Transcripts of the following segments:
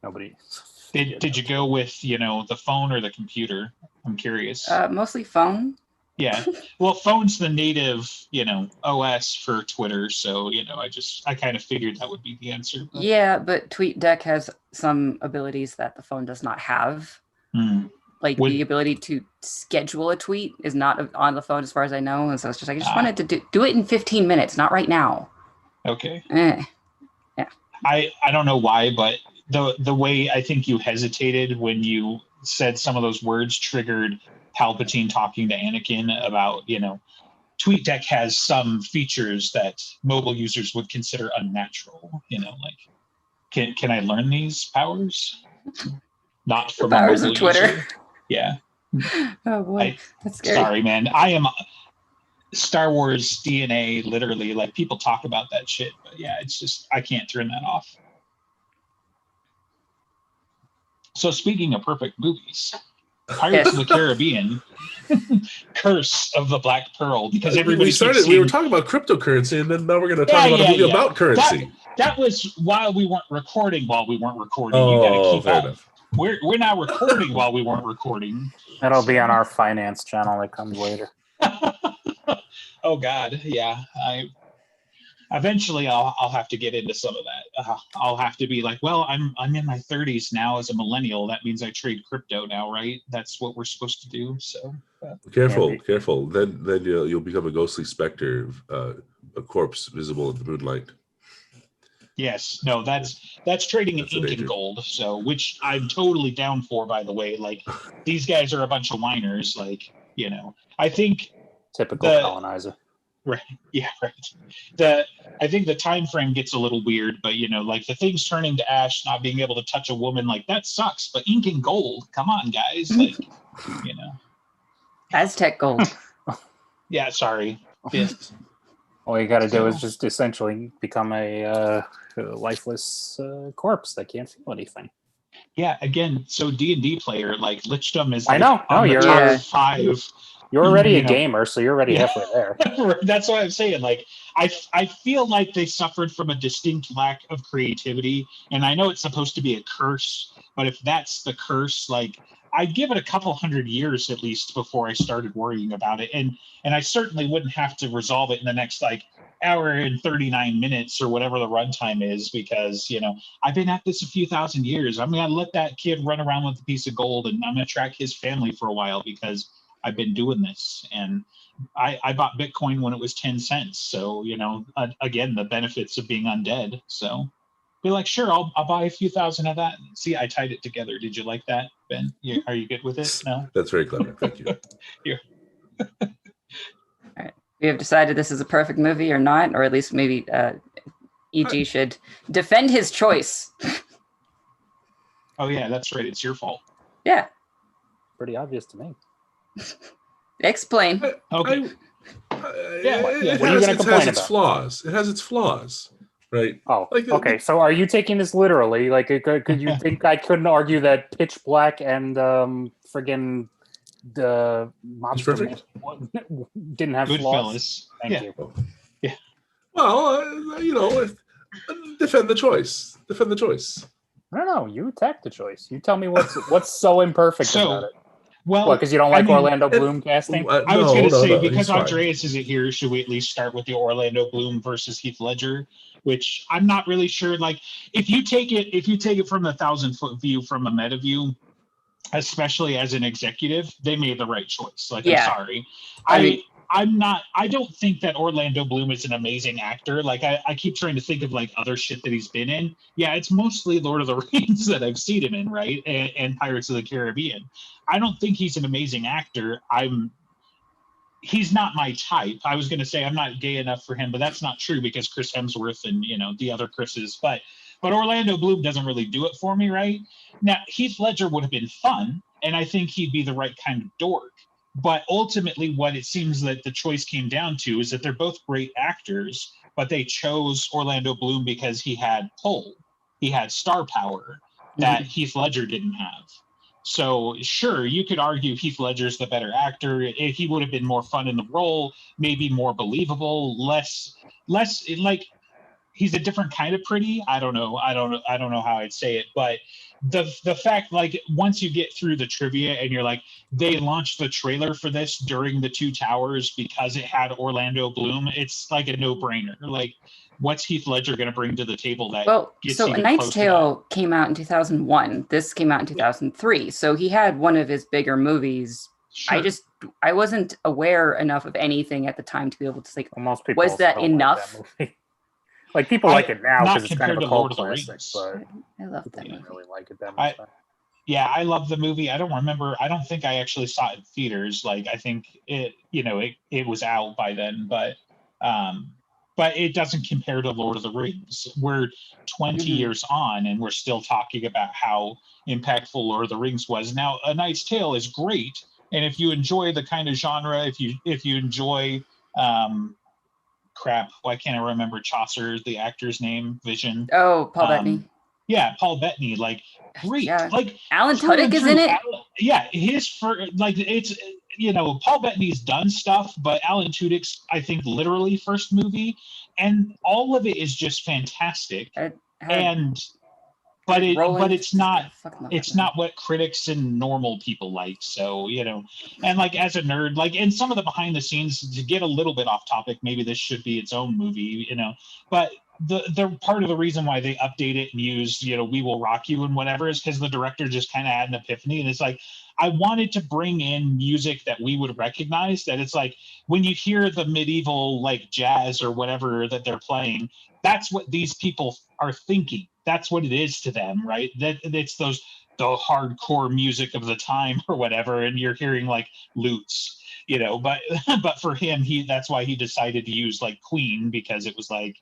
Nobody. Did you go with, the phone or the computer? I'm curious. Mostly phone. Yeah. Well, phone's the native, OS for Twitter. So, I kind of figured that would be the answer. But... Yeah, but TweetDeck has some abilities that the phone does not have. Like the ability to schedule a tweet is not on the phone as far as I know. And so it's just like, I just wanted to do it in 15 minutes, not right now. Okay. Yeah. I don't know why, but the way I think you hesitated when you said some of those words triggered Palpatine talking to Anakin about, TweetDeck has some features that mobile users would consider unnatural. Like, can I learn these powers? Not from the powers a mobile of Twitter. User. Yeah. Oh boy, that's scary. Sorry, man. I am Star Wars DNA, literally. Like, people talk about that shit, but yeah, it's just I can't turn that off. So speaking of perfect movies, Pirates of the Caribbean, Curse of the Black Pearl, because everybody we were talking about cryptocurrency, and then now we're going to talk about a movie about currency. That was while we weren't recording. Oh, you got to keep fair up. Enough. We're now recording while we weren't recording. That'll be on our finance channel that comes later. Oh God, yeah. Eventually I'll have to get into some of that. I'll have to be like, well, I'm in my 30s now as a millennial. That means I trade crypto now, right? That's what we're supposed to do. So careful. Then you'll become a ghostly specter, a corpse visible in the moonlight. Yes, no, that's trading in ink and gold. So, which I'm totally down for, by the way. Like, these guys are a bunch of whiners. Like, I think typical colonizer. Right. Yeah. Right. I think the time frame gets a little weird, but like the things turning to ash, not being able to touch a woman, like that sucks. But ink and gold, come on, guys. Like, Aztec gold. Yeah. Sorry. Yeah. All you got to do is just essentially become a lifeless corpse that can't feel anything. Yeah. Again, so D&D player, like Lichdom is. I know. No, you're top 5. You're already a gamer, so you're already halfway there. That's what I'm saying. Like, I feel like they suffered from a distinct lack of creativity, and I know it's supposed to be a curse, but if that's the curse, like, I'd give it a couple hundred years at least before I started worrying about it, and I certainly wouldn't have to resolve it in the next hour and 39 minutes or whatever the runtime is, because I've been at this a few thousand years. I'm gonna let that kid run around with a piece of gold, and I'm gonna track his family for a while because I've been doing this, and I bought Bitcoin when it was 10 cents. So, again, the benefits of being undead. So be like, sure, I'll buy a few thousand of that. See, I tied it together. Did you like that, Ben? Are you good with it? No? That's very clever. Thank you. Here. All right. We have decided this is a perfect movie or not, or at least maybe EG should defend his choice. Oh, yeah, that's right. It's your fault. Yeah. Pretty obvious to me. Explain. Okay. It has its flaws. It has its flaws, right? Oh, okay. So are you taking this literally? Like, could you think I couldn't argue that Pitch Black and friggin' the Monster didn't have good flaws? Fellas. Thank you. Yeah. Well, defend the choice. Defend the choice. I don't know. You attack the choice. You tell me what's so imperfect about it. Well, because you don't like Orlando Bloom casting? I was going to say, because Andreas isn't here, should we at least start with the Orlando Bloom versus Heath Ledger? Which I'm not really sure. Like, if you take it from the 1,000-foot view, from a meta view, especially as an executive, they made the right choice. Like, yeah. I'm sorry. I don't think that Orlando Bloom is an amazing actor. Like, I keep trying to think of like other shit that he's been in. Yeah, it's mostly Lord of the Rings that I've seen him in, right? And Pirates of the Caribbean. I don't think he's an amazing actor. He's not my type. I was going to say I'm not gay enough for him, but that's not true because Chris Hemsworth and the other Chris's. But Orlando Bloom doesn't really do it for me, right? Now, Heath Ledger would have been fun, and I think he'd be the right kind of dork. But ultimately, what it seems that the choice came down to is that they're both great actors, but they chose Orlando Bloom because he had pull. He had star power that Heath Ledger didn't have. So, sure, you could argue Heath Ledger's the better actor. He would have been more fun in the role, maybe more believable, less like he's a different kind of pretty. I don't know how I'd say it, but the fact, like, once you get through the trivia and you're like, they launched the trailer for this during the Two Towers because it had Orlando Bloom, it's like a no-brainer. Like, what's Heath Ledger going to bring to the table that gets so even A Knight's close Tale came out in 2001. This came out in 2003. So he had one of his bigger movies. Sure. I wasn't aware enough of anything at the time to be able to think, most people was that enough? Like, that like, people like it now because it's kind of a cult classic, but I love that movie. I really like it that much. I love the movie. I don't think I actually saw it in theaters. Like, I think it was out by then, but it doesn't compare to Lord of the Rings. We're 20 years on and we're still talking about how impactful Lord of the Rings was. Now, A Knight's Tale is great, and if you enjoy the kind of genre, if you enjoy why can't I remember Chaucer, the actor's name? Vision. Oh, Paul Bettany. Yeah, Paul Bettany, like, great. Yeah. Like, Alan Tudyk is in it. It's Paul Bettany's done stuff, but Alan Tudyk's, I think, literally first movie, and all of it is just fantastic. But it's not what critics and normal people like. So, and like, as a nerd, like, in some of the behind the scenes, to get a little bit off topic, maybe this should be its own movie, but the part of the reason why they update it and use, We Will Rock You and whatever is because the director just kind of had an epiphany. And it's like, I wanted to bring in music that we would recognize, that it's like, when you hear the medieval, like, jazz or whatever that they're playing, that's what these people are thinking. That's what it is to them, right? That it's the hardcore music of the time or whatever, and you're hearing like lutes, but for him, that's why he decided to use like Queen, because it was like,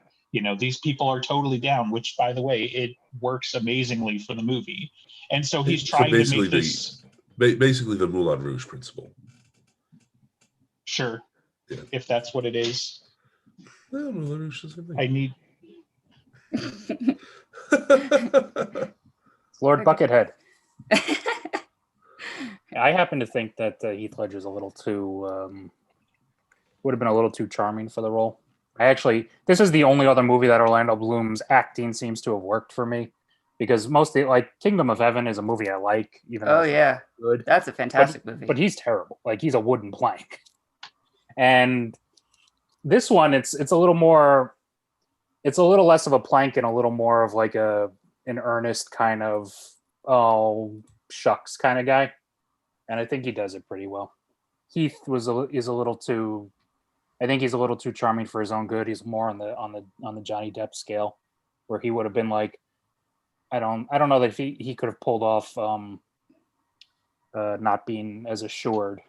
these people are totally down, which, by the way, it works amazingly for the movie. And so he's trying to make this basically the Moulin Rouge principle. Sure. Yeah. If that's what it is. No, Moulin Rouge is something. I need Lord Buckethead. I happen to think that Heath Ledger's a little too would have been a little too charming for the role. This is the only other movie that Orlando Bloom's acting seems to have worked for me, because mostly, like, Kingdom of Heaven is a movie I like, even though it's good. That's a fantastic movie. But he's terrible. Like, he's a wooden plank. And this one, it's a little more. It's a little less of a plank and a little more of like an earnest kind of, oh shucks kind of guy, and I think he does it pretty well. Heath is a little too. I think he's a little too charming for his own good. He's more on the Johnny Depp scale, where he would have been like, I don't know that he could have pulled off not being as assured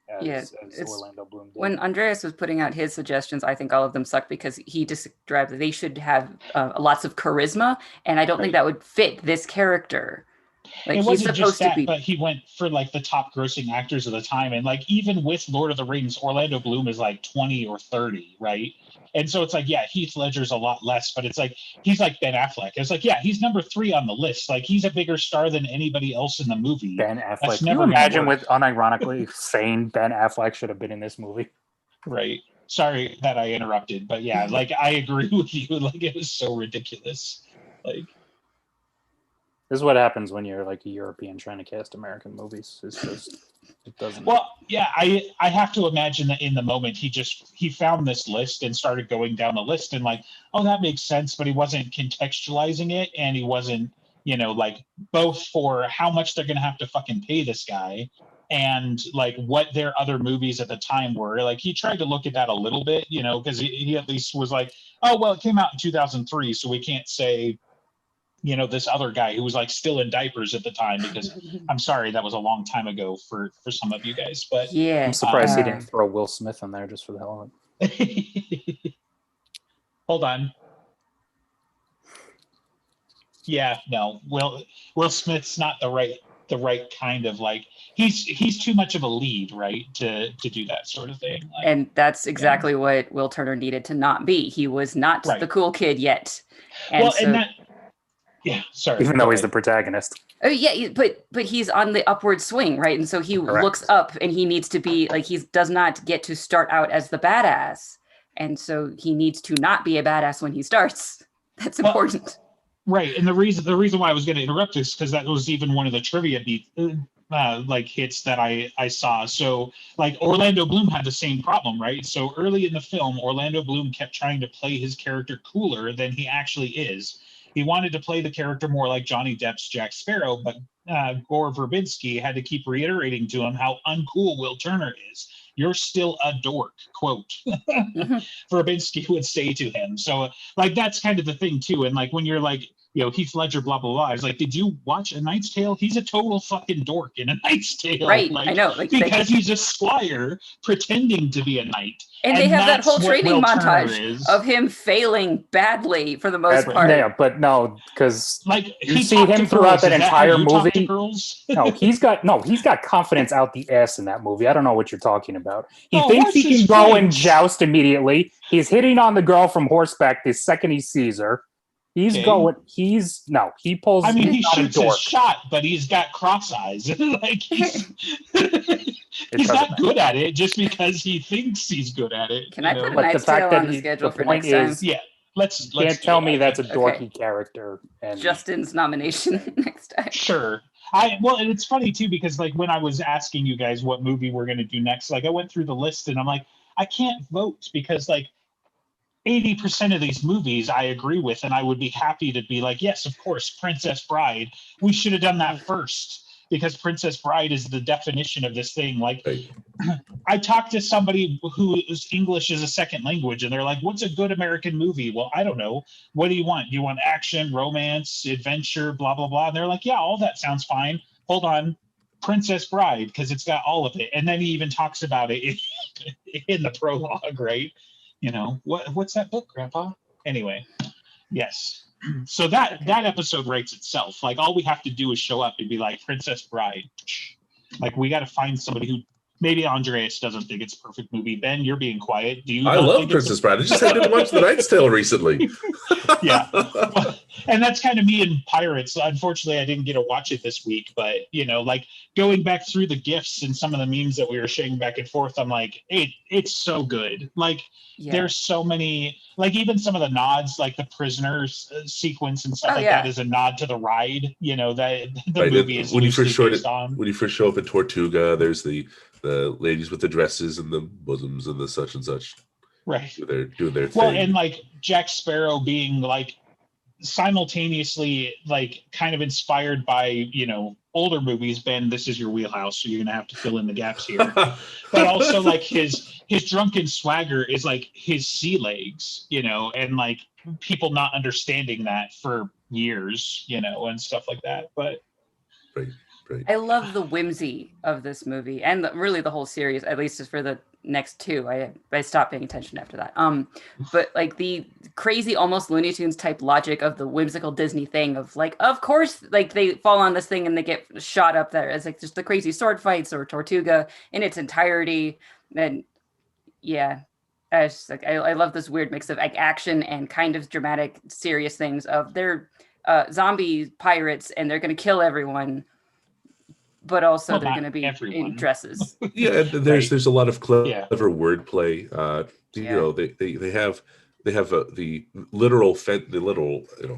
as Orlando Bloom did. When Andreas was putting out his suggestions, I think all of them sucked because he described that they should have lots of charisma, and I don't think that would fit this character. Like, it wasn't just that, but he went for like the top grossing actors of the time, and like, even with Lord of the Rings, Orlando Bloom is like 20 or 30, right? And so it's like, yeah, Heath Ledger's a lot less, but it's like, he's like Ben Affleck. It's like, yeah, he's number 3 on the list. Like, he's a bigger star than anybody else in the movie. Ben Affleck. Can you imagine with unironically saying Ben Affleck should have been in this movie? Right. Sorry that I interrupted, but yeah, like, I agree with you. Like, it was so ridiculous. Like, this is what happens when you're like a European trying to cast American movies. It's just, it doesn't. Well, yeah, I have to imagine that in the moment he found this list and started going down the list and like, oh, that makes sense, but he wasn't contextualizing it, and he wasn't, like, both for how much they're gonna have to fucking pay this guy and like what their other movies at the time were. Like, he tried to look at that a little bit, because he at least was like, oh, well, it came out in 2003, so we can't say, this other guy who was like still in diapers at the time, because I'm sorry, that was a long time ago for some of you guys, but yeah, I'm surprised he didn't throw Will Smith in there just for the hell of it. Hold on. Yeah, no, Will Smith's not the right kind of, like, he's too much of a lead, right, to do that sort of thing. Like, and that's exactly what Will Turner needed to not be. He was not the cool kid yet. Yeah, sorry. Even though he's the protagonist. Oh yeah, but he's on the upward swing, right? And so he looks up, and he needs to be like, he does not get to start out as the badass, and so he needs to not be a badass when he starts. That's important. Right, and the reason why I was going to interrupt is because that was even one of the trivia hits that I saw. So like Orlando Bloom had the same problem, right? So early in the film, Orlando Bloom kept trying to play his character cooler than he actually is. He wanted to play the character more like Johnny Depp's Jack Sparrow, but Gore Verbinski had to keep reiterating to him how uncool Will Turner is. You're still a dork, quote. Verbinski would say to him. So like that's kind of the thing too. And like when you're like, Heath Ledger, blah blah blah. I was like, did you watch A Knight's Tale? He's a total fucking dork in A Knight's Tale, right? Like, I know, because he's a squire pretending to be a knight. And they have that whole training montage of him failing badly for the most part. Yeah, but no, because like you see him throughout that entire movie. No, he's got confidence out the ass in that movie. I don't know what you're talking about. He thinks he can go and joust immediately. He's hitting on the girl from horseback the second he sees her. He pulls. I mean, he shoots his shot, but he's got cross eyes. Like he's not good at it just because he thinks he's good at it. Can I put A Knight's Tale on the schedule for next time? Yeah, let's. You can't tell me that's a dorky character. And Justin's nomination next time. Sure. And it's funny too because like when I was asking you guys what movie we're going to do next, like I went through the list and I'm like, I can't vote because like 80% of these movies I agree with, and I would be happy to be like, yes, of course, Princess Bride. We should have done that first because Princess Bride is the definition of this thing. Like, I talked to somebody whose English is a second language, and they're like, what's a good American movie? Well, I don't know. What do you want? Do you want action, romance, adventure, blah, blah, blah? And they're like, yeah, all that sounds fine. Hold on. Princess Bride, because it's got all of it. And then he even talks about it in the prologue, right? What's that book, Grandpa? Anyway, yes. So that episode writes itself. Like all we have to do is show up and be like Princess Bride. Like we got to find somebody who maybe Andreas doesn't think it's a perfect movie. Ben, you're being quiet. Do you? I love Princess Bride. I just had to watch The Knight's Tale recently. Yeah, and that's kind of me and Pirates. Unfortunately, I didn't get to watch it this week, but like going back through the GIFs and some of the memes that we were sharing back and forth, I'm like, it's so good. Like there's so many, like even some of the nods, like the prisoners sequence and stuff that is a nod to the ride. That the movie is when you first show up in Tortuga, there's the ladies with the dresses and the bosoms and the such and such. Right. They're doing their thing. Well, and like Jack Sparrow being like simultaneously like kind of inspired by, older movies. Ben, this is your wheelhouse, so you're gonna have to fill in the gaps here. But also like his drunken swagger is like his sea legs, and like people not understanding that for years, and stuff like that. But right. I love the whimsy of this movie and really the whole series, at least for the next two. I stopped paying attention after that. But like the crazy, almost Looney Tunes type logic of the whimsical Disney thing of like, of course, like they fall on this thing and they get shot up there. It's like just the crazy sword fights or Tortuga in its entirety. And yeah, I just like I love this weird mix of like action and kind of dramatic, serious things of they're zombie pirates and they're going to kill everyone. But also they're going to be in dresses. Yeah, and there's a lot of clever wordplay. They have the literal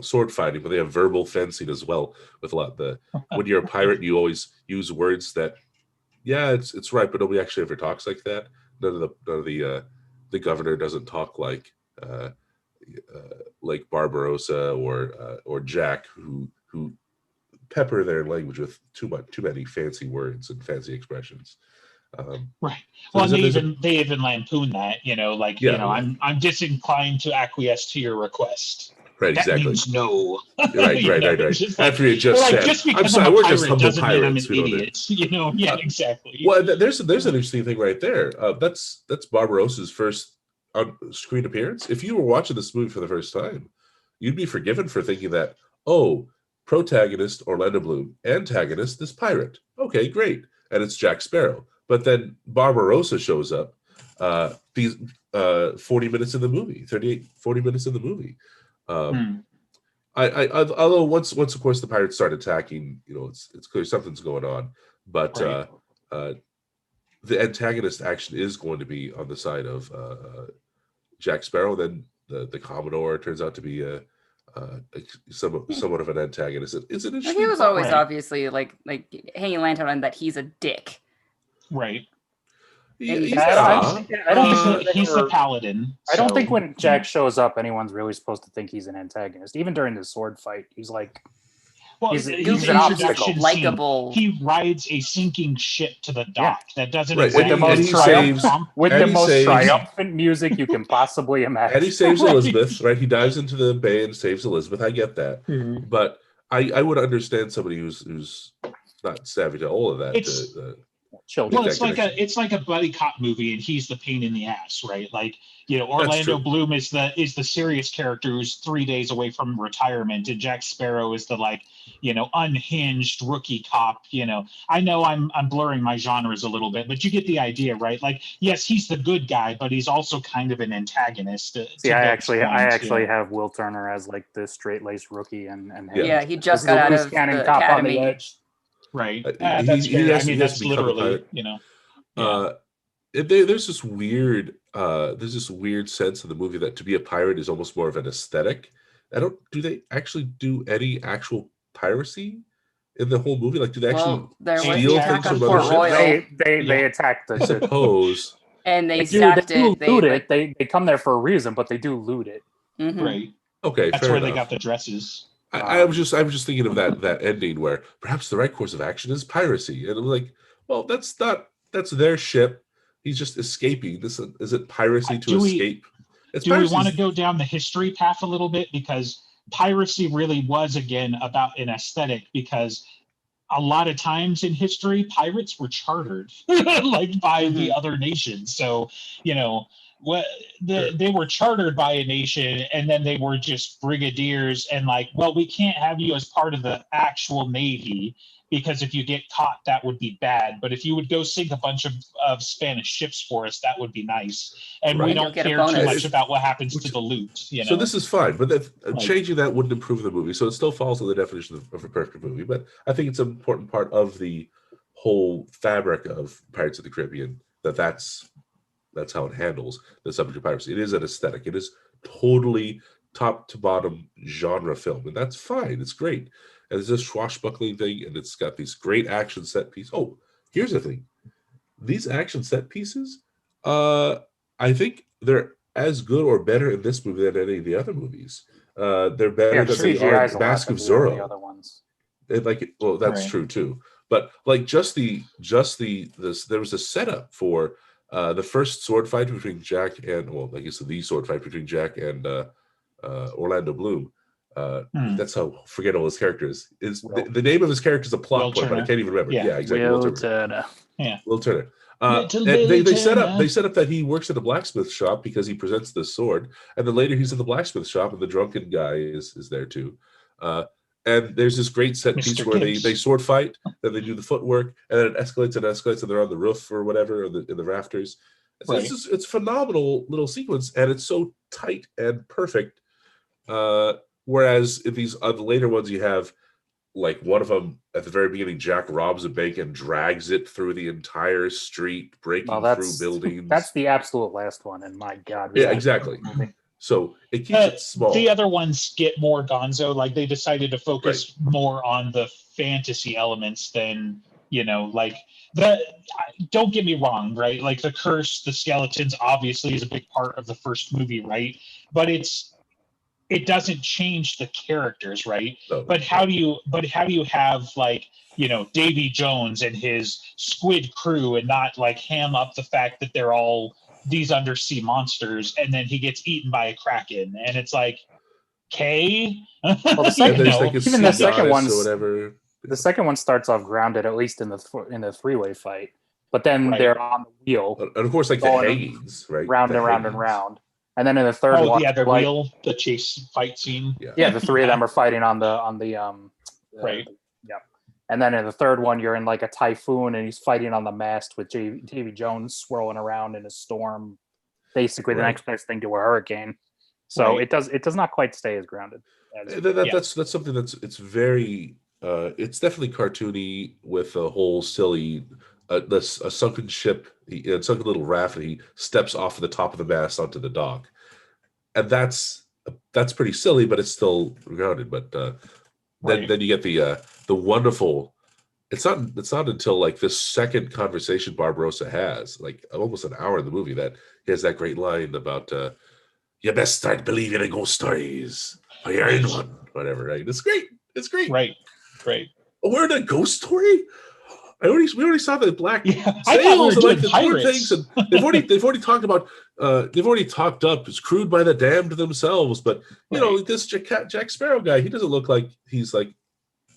sword fighting, but they have verbal fencing as well. With a lot when you're a pirate, you always use words that, it's right, but nobody actually ever talks like that. None of the governor doesn't talk like Barbarossa or Jack who pepper their language with too many fancy words and fancy expressions. Right. Well, they even lampoon that, I'm disinclined to acquiesce to your request. Right, that exactly. Means no. Right. After you just said, just because I'm sorry, we're just humble doesn't mean I'm pirates. an idiot. Yeah, exactly. Well, there's an interesting thing right there. That's Barbarossa's first on-screen appearance. If you were watching this movie for the first time, you'd be forgiven for thinking that, protagonist Orlando Bloom, antagonist this pirate. Okay, great, and it's Jack Sparrow. But then Barbarossa shows up. 40 minutes in the movie, 40 minutes in the movie. Although once of course the pirates start attacking, it's clear something's going on. But the antagonist action is going to be on the side of Jack Sparrow. Then the Commodore turns out to be somewhat of an antagonist. It's an interesting. He was always obviously like hanging lantern on that he's a dick. Right. I don't think he's the paladin. I don't think when Jack shows up, anyone's really supposed to think he's an antagonist. Even during the sword fight, he's like, he's an obstacle. Likable. He rides a sinking ship to the dock. That doesn't with the most triumphant music you can possibly imagine. And he saves Elizabeth, right? He dives into the bay and saves Elizabeth. I get that, but I would understand somebody who's not savvy to all of that. Well, it's like a buddy cop movie, and he's the pain in the ass, right? Like, Orlando Bloom is the serious character who's 3 days away from retirement, and Jack Sparrow is the unhinged rookie cop. I know I'm blurring my genres a little bit, but you get the idea, right? Like, yes, he's the good guy, but he's also kind of an antagonist. I actually have Will Turner as like the straight-laced rookie, and he just got out of cannon cop academy. on the edge. Right. That's fair. I mean, that's literally, There's this weird sense in the movie that to be a pirate is almost more of an aesthetic. Do they actually do any actual piracy in the whole movie? Like, do they actually steal things from other ships? They attacked the ship. I suppose. And they sacked it. Loot it. They come there for a reason, but they do loot it. Mm-hmm. Right. Okay. That's where they got the dresses. I was just thinking of that ending where perhaps the right course of action is piracy, and I'm like, well, that's their ship. He's just escaping. Is it piracy to escape? Do we want to go down the history path a little bit, because piracy really was again about an aesthetic, because a lot of times in history pirates were chartered by the other nations. So they were chartered by a nation, and then they were just brigadiers, and we can't have you as part of the actual navy, because if you get caught, that would be bad. But if you would go sink a bunch of Spanish ships for us, that would be nice. And we don't care too much about what happens to the loot. So this is fine, but changing that wouldn't improve the movie. So it still falls in the definition of a perfect movie. But I think it's an important part of the whole fabric of Pirates of the Caribbean that's how it handles the subject of piracy. It is an aesthetic. It is totally top to bottom genre film, and that's fine. It's great. And it's this swashbuckling thing, and it's got these great action set pieces. Oh, here's the thing. These action set pieces, I think they're as good or better in this movie than any of the other movies. They're better than they are in Mask of Zorro. The other ones. That's true too. But there was a setup for the first sword fight between Jack and the sword fight between Jack and Orlando Bloom. That's how forgettable his character is. The name of his character is a plot point, but I can't even remember. Yeah, exactly. Will Turner. Will Turner. They set up that he works at a blacksmith shop because he presents this sword, and then later he's in the blacksmith shop, and the drunken guy is there too. And there's this great set piece where they sword fight, then they do the footwork, and then it escalates, and they're on the roof or whatever, in the rafters. It's a phenomenal little sequence, and it's so tight and perfect. Whereas in these the later ones, you have one of them at the very beginning, Jack robs a bank and drags it through the entire street, breaking through buildings. That's the absolute last one, and my God. Yeah, exactly. So it keeps it small. The other ones get more gonzo. They decided to focus more on the fantasy elements than, don't get me wrong, right? The curse, the skeletons obviously is a big part of the first movie, right? But it doesn't change the characters, right? No. But how do you have Davy Jones and his squid crew, and not ham up the fact that they're all these undersea monsters, and then he gets eaten by a kraken, and it's okay. Well, the second one starts off grounded, at least in the three-way fight, but then they're on the wheel, and of course the hangings, right, round and round and round. And then in the third one, the chase fight scene. Yeah, the three of them are fighting on the right. And then in the third one, you're in a typhoon, and he's fighting on the mast with Davy Jones swirling around in a storm. Basically, the next best thing to a hurricane. So it does not quite stay as grounded. That's something it's very it's definitely cartoony with a whole silly a sunken ship, a sunken little raft, and he steps off the top of the mast onto the dock, and that's that's pretty silly, but it's still grounded. But then you get the wonderful. It's not until like this second conversation Barbarossa has, like almost an hour in the movie, that he has that great line about you best start believing in ghost stories. Or you're in one, whatever. Right? It's great. It's great. Right. Oh, we're in a ghost story. We already saw the black sails and like the pirates. things, and they've already talked about they've already talked up. It's crewed by the damned themselves, but you know this Jack Sparrow guy. He doesn't look like he's like.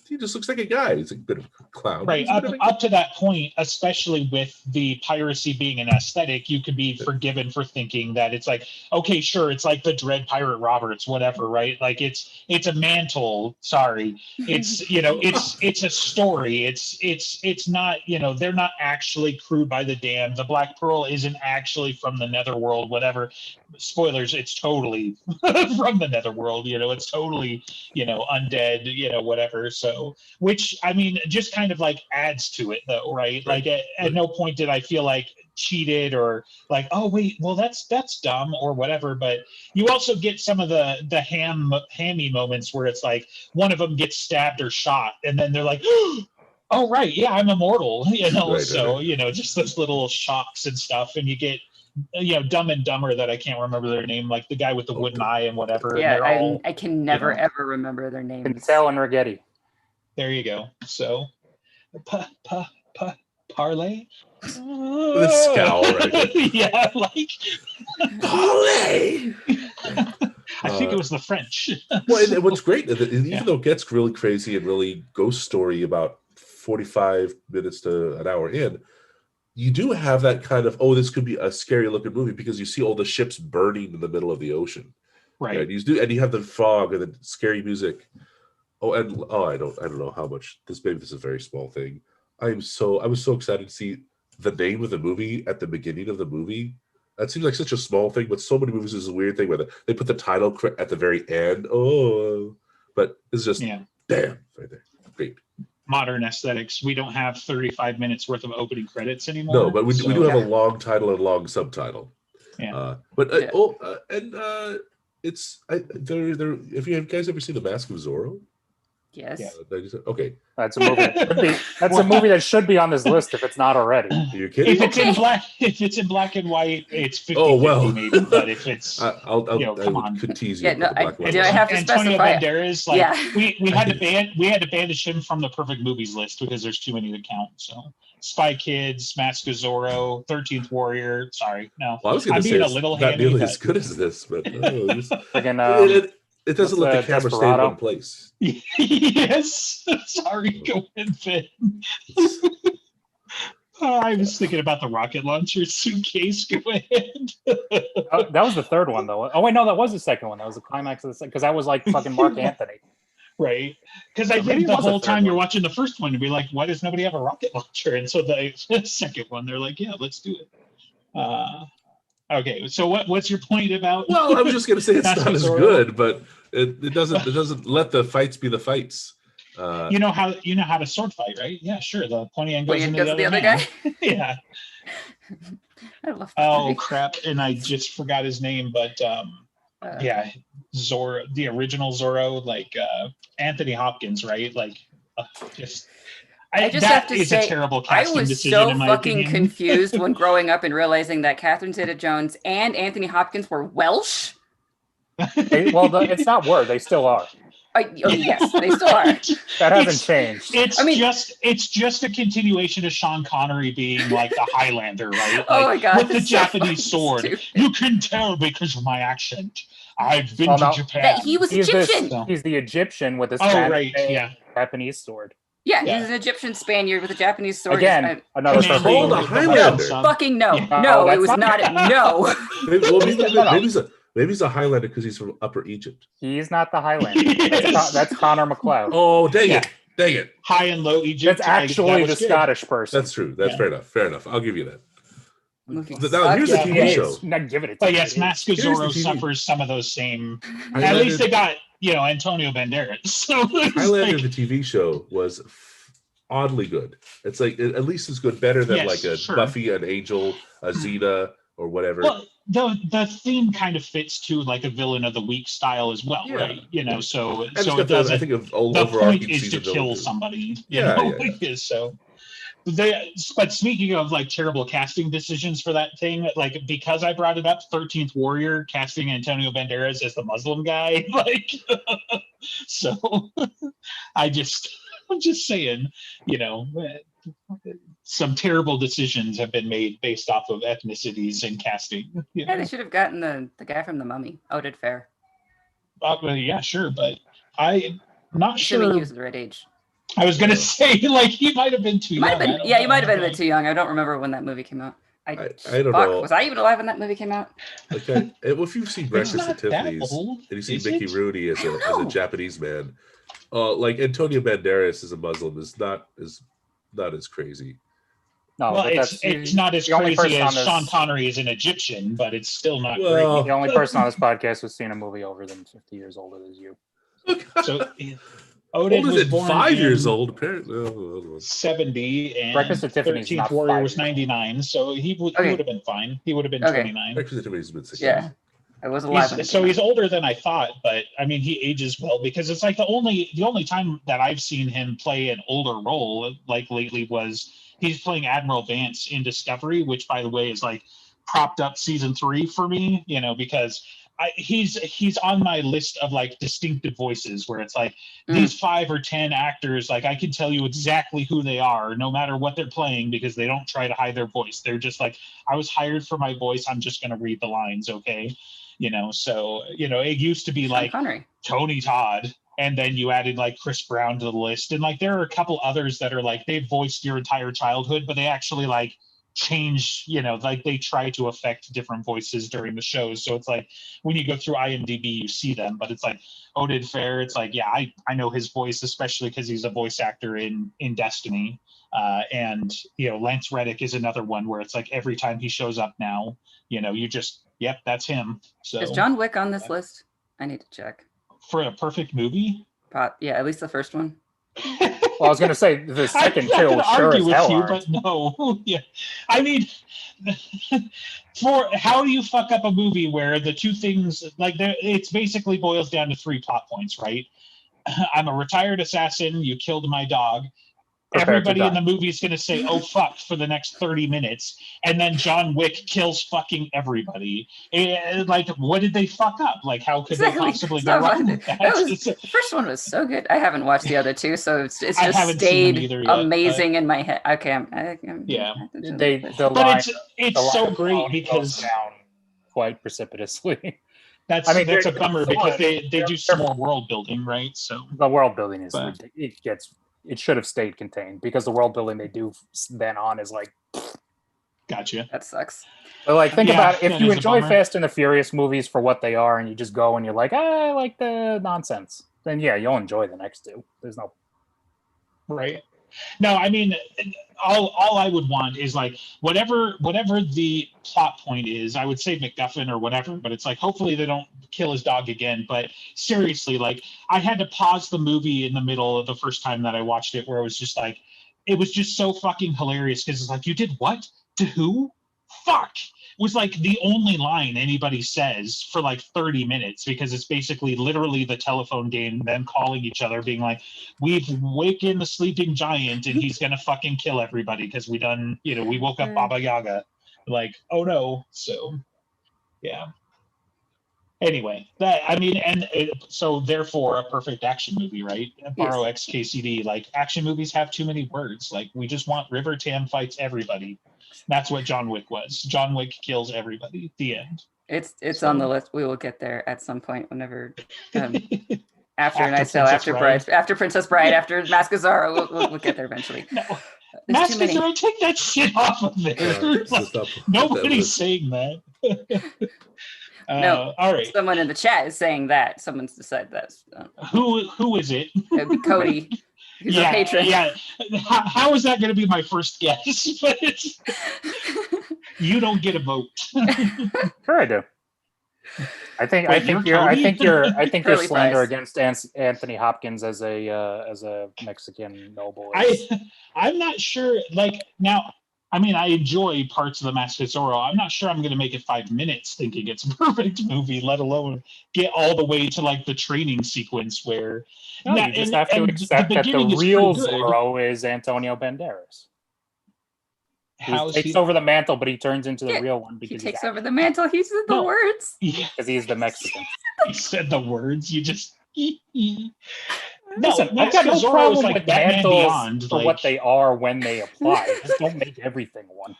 He just looks like a guy. He's a bit of a clown. Right. Up to that point, especially with the piracy being an aesthetic, you could be forgiven for thinking that it's like, okay, sure, it's like the Dread Pirate Roberts, whatever, right? Like it's a mantle. Sorry. It's it's a story. It's not, they're not actually crewed by the damned. The Black Pearl isn't actually from the Netherworld, whatever. Spoilers, it's totally from the Netherworld, it's totally, undead, whatever. So, which I mean, just kind of like adds to it though, right? Like at no point did I feel like cheated or like, oh wait, well that's dumb or whatever. But you also get some of the hammy moments where it's like one of them gets stabbed or shot, and then they're like, oh right, yeah, I'm immortal, just those little shocks and stuff, and you get. Dumb and Dumber that I can't remember their name, like the guy with the wooden eye and whatever. Yeah, and I can never ever remember their names. Pinsel and Rigetti. There you go. So, parlay. The scowl, right? Yeah, like parlay. I think it was the French. Well, and what's great, even though it gets really crazy and really ghost story about 45 minutes to an hour in. You do have that kind of, this could be a scary looking movie because you see all the ships burning in the middle of the ocean. Right. And you have the fog and the scary music. I don't know how much this is a very small thing. I was so excited to see the name of the movie at the beginning of the movie. That seems like such a small thing, but so many movies is a weird thing where they put the title at the very end. But it's just damn right there. Great. Modern aesthetics. We don't have 35 minutes worth of opening credits anymore. No, but we do have a long title and long subtitle. Yeah. It's have you guys ever seen The Mask of Zorro? Yes. Okay. That's a movie. That's a movie that should be on this list if it's not already. Are you kidding? If it's in black and white, it's 50-50 maybe. But if it's come on. Could tease you. Yeah, no, do I have to Antonio specify? Banderas, we had to banish him from the perfect movies list because there's too many to count. So Spy Kids, Mask of Zorro, 13th Warrior. Sorry, no. Well, I was going to say a little not handy, nearly as good as this, but it doesn't let the camera stay in one place. Yes. Sorry, go ahead, Finn. I was thinking about the rocket launcher suitcase. Go ahead. That was the third one, though. Oh, wait, no, that was the second one. That was the climax of the second, because that was like fucking Mark Anthony. Right. Because I think the whole time you're watching the first one, you'd be like, why does nobody have a rocket launcher? And so the second one, they're like, yeah, let's do it. Okay, so what's your point about? Well, I was just going to say it's not as good, but it doesn't let the fights be the fights. You know how to sword fight, right? Yeah, sure. The pointy end goes into the other guy. Yeah. I love that. Crap! And I just forgot his name, but Zorro, the original Zorro, like Anthony Hopkins, right? Like I just have to say, a terrible casting decision, I was so fucking confused when growing up and realizing that Catherine Zeta-Jones and Anthony Hopkins were Welsh. It's not word. They still are. Yes, they still are. That hasn't changed. It's just a continuation of Sean Connery being like the Highlander, right? Like, oh my god! With the Japanese sword. Stupid. You can tell because of my accent. I've been to Japan. That he was Egyptian. He's the Egyptian with his Japanese sword. Yeah, he's an Egyptian Spaniard with a Japanese sword. Again, another Highlander. Fucking no. No, it was not. No. Maybe he's a Highlander because he's from Upper Egypt. He's not the Highlander. That's Connor McLeod. Oh, dang it. High and Low Egypt. That's actually the Scottish person. That's true. That's fair enough. I'll give you that. Now, here's a TV show. Not give it. But yes, Mask of Zorro suffers some of those same. At least they got Antonio Banderas. So Highlander, the TV show, was oddly good. It's like at least as good, better than Buffy, an Angel, a Xena, or whatever. Well, the theme kind of fits to like a villain of the week style as well, right? So it doesn't. I think of the point is to kill somebody. Yeah. So but speaking of like terrible casting decisions for that thing, like because I brought it up, 13th Warrior casting Antonio Banderas as the Muslim guy, like, so I'm just saying, some terrible decisions have been made based off of ethnicities and casting. Yeah, they should have gotten the guy from The Mummy. Oded Fair. Yeah, sure, but I'm not sure. Assuming he was the right age. I was gonna say, like, he might have been too young. He might have been a bit too young. I don't remember when that movie came out. I don't know. Was I even alive when that movie came out? Okay, if you've seen Breakfast at Tiffany's and you see Mickey Rooney as a Japanese man, like Antonio Banderas as a Muslim is not as crazy. No, well, it's not as crazy as Sean Connery is an Egyptian, but it's still not great. The only person on this podcast who's seen a movie over than 50 years older than you. So Oded was born 5 years old, apparently. 70, and Breakfast at Tiffany's 13th Warrior was 99, so he would have been fine. He would have been 29. Breakfast at Tiffany's been 60. Yeah. I was alive. So he's older than I thought, but I mean, he ages well because it's like the only time that I've seen him play an older role like lately was he's playing Admiral Vance in Discovery, which by the way is like propped up season 3 for me, because he's on my list of like distinctive voices where it's like these 5 or 10 actors, like I can tell you exactly who they are no matter what they're playing because they don't try to hide their voice. They're just like, I was hired for my voice. I'm just going to read the lines. Okay. So, it used to be like Tony Todd, and then you added like Chris Brown to the list. And like, there are a couple others that are like, they've voiced your entire childhood, but they actually like change, like they try to affect different voices during the shows. So it's like, when you go through IMDb, you see them, but it's like Oded Fair. It's like, yeah, I know his voice, especially because he's a voice actor in Destiny. And, Lance Reddick is another one where it's like every time he shows up now, you just, yep, that's him. So is John Wick on this list? I need to check. For a perfect movie? Yeah, at least the first one. Well, I was going to say the second two, sure as hell aren't. But no, yeah. I mean, for how do you fuck up a movie where the two things, like, it's basically boils down to 3 plot points, right? I'm a retired assassin. You killed my dog. Everybody in the movie is going to say, oh, fuck, for the next 30 minutes. And then John Wick kills fucking everybody. And, like, what did they fuck up? Like, how could they possibly go wrong with that? The first one was so good. I haven't watched the other two, so it's just stayed amazing in my head. Okay, yeah. But it's so great because down quite precipitously. That's a bummer because they do some more world building, right? So the world building is it should have stayed contained because the world building they do then on is like, gotcha. That sucks. But like, think about it. If you enjoy Fast and the Furious movies for what they are, and you just go and you're like, I like the nonsense, then yeah, you'll enjoy the next two. There's no right. No, I mean, all I would want is like whatever the plot point is. I would say MacGuffin or whatever, but it's like hopefully they don't kill his dog again. But seriously, like I had to pause the movie in the middle of the first time that I watched it, where it was just like it was just so fucking hilarious because it's like you did what to who? Fuck. Was like the only line anybody says for like 30 minutes because it's basically literally the telephone game, them calling each other, being like, we've wakened the sleeping giant and he's gonna fucking kill everybody because we woke up Baba Yaga. Like, oh no. So yeah. Anyway, so therefore a perfect action movie, right? Borrow XKCD, like action movies have too many words. Like we just want River Tam fights everybody. That's what John Wick was. John Wick kills everybody. The end. It's on the list. We will get there at some point whenever after Princess Bride, after Mask of Zorro, we'll get there eventually. No. Mask of Zorro, take that shit off of there. Nobody's saying that. No, all right. Someone in the chat is saying that. Someone's decided that. Who is it? It'd be Cody. He's a patron. Yeah. How is that going to be my first guess? But you don't get a vote. Sure, I do. I think your slander against Anthony Hopkins as a Mexican noble. I'm not sure. Like now, I mean, I enjoy parts of the Mask of Zorro. I'm not sure I'm going to make it 5 minutes thinking it's a perfect movie, let alone get all the way to like the training sequence where. No, you just have to accept that the real Zorro is Antonio Banderas. He takes over the mantle, but he turns into the real one because he takes over the mantle. He said the words. Because he's the Mexican. He said the words. You just. Listen, I've got no problem with mantles for what they are when they apply. Just don't make everything one.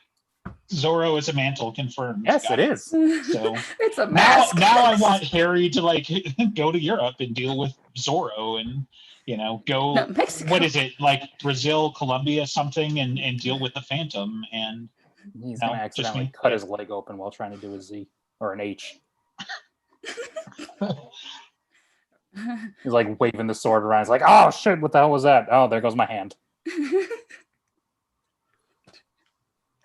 Zorro is a mantle, confirmed. Yes, it is. So it's a mask. Now I want Harry to like go to Europe and deal with Zorro and go. No, what is it like Brazil, Colombia, something, and deal with the Phantom and. He's gonna accidentally cut his leg open while trying to do a Z or an H. He's like waving the sword around. He's like, "Oh shit! What the hell was that? Oh, there goes my hand."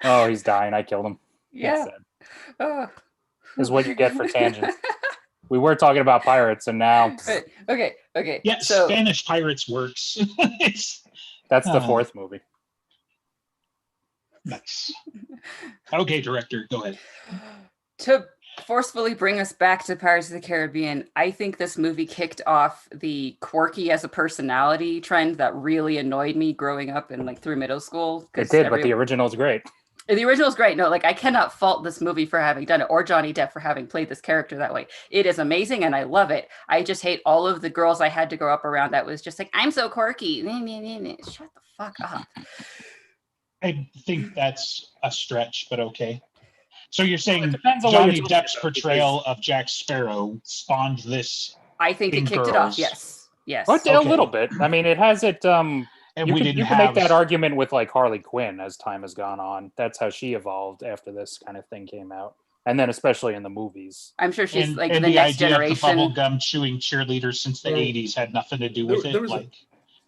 Oh, he's dying. I killed him. Yeah. Is what you get for tangents. We were talking about pirates, and now. Okay. Yeah, so, Spanish Pirates works. That's the fourth movie. Nice. Okay, director, go ahead. To forcefully bring us back to Pirates of the Caribbean, I think this movie kicked off the quirky as a personality trend that really annoyed me growing up and like through middle school. It did, but the original's great. The original's great. No, like I cannot fault this movie for having done it or Johnny Depp for having played this character that way. It is amazing and I love it. I just hate all of the girls I had to grow up around that was just like, I'm so quirky. Shut the fuck up. I think that's a stretch, but okay. So you're saying Johnny Depp's portrayal of Jack Sparrow spawned this? I think it kicked it off. Yes. Okay. A little bit. I mean, it has it. And you can make that argument with like Harley Quinn as time has gone on. That's how she evolved after this kind of thing came out, and then especially in the movies. I'm sure she's like the next generation. Of the bubblegum chewing cheerleader since the '80s had nothing to do with it. Like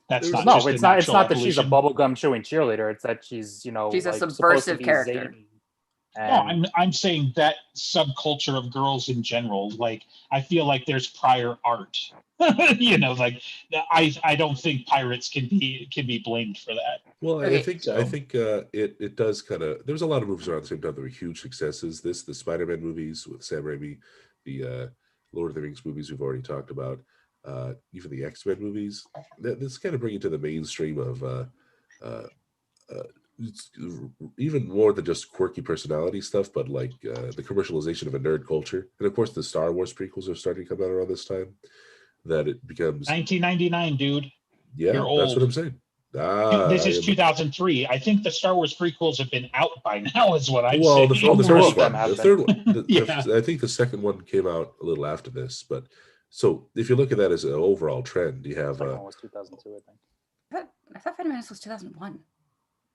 that's not. No, it's not. It's not that she's a bubblegum chewing cheerleader. It's that she's she's a subversive character. No, I'm saying that subculture of girls in general. Like I feel like there's prior art. Like I don't think pirates can be blamed for that. Well, I think it does kind of. There was a lot of movies around the same time that were huge successes. The Spider-Man movies with Sam Raimi, the Lord of the Rings movies we've already talked about, even the X-Men movies. This kind of bring it to the mainstream of it's even more than just quirky personality stuff, but like the commercialization of a nerd culture, and of course the Star Wars prequels are starting to come out around this time. That it becomes 1999, dude. Yeah, that's what I'm saying. This is 2003. I think the Star Wars prequels have been out by now, is what I'm saying. Well, the first one, the third one, I think the second one came out a little after this. But so if you look at that as an overall trend, you have. The second one was 2002, I think. I thought Phantom Menace was 2001.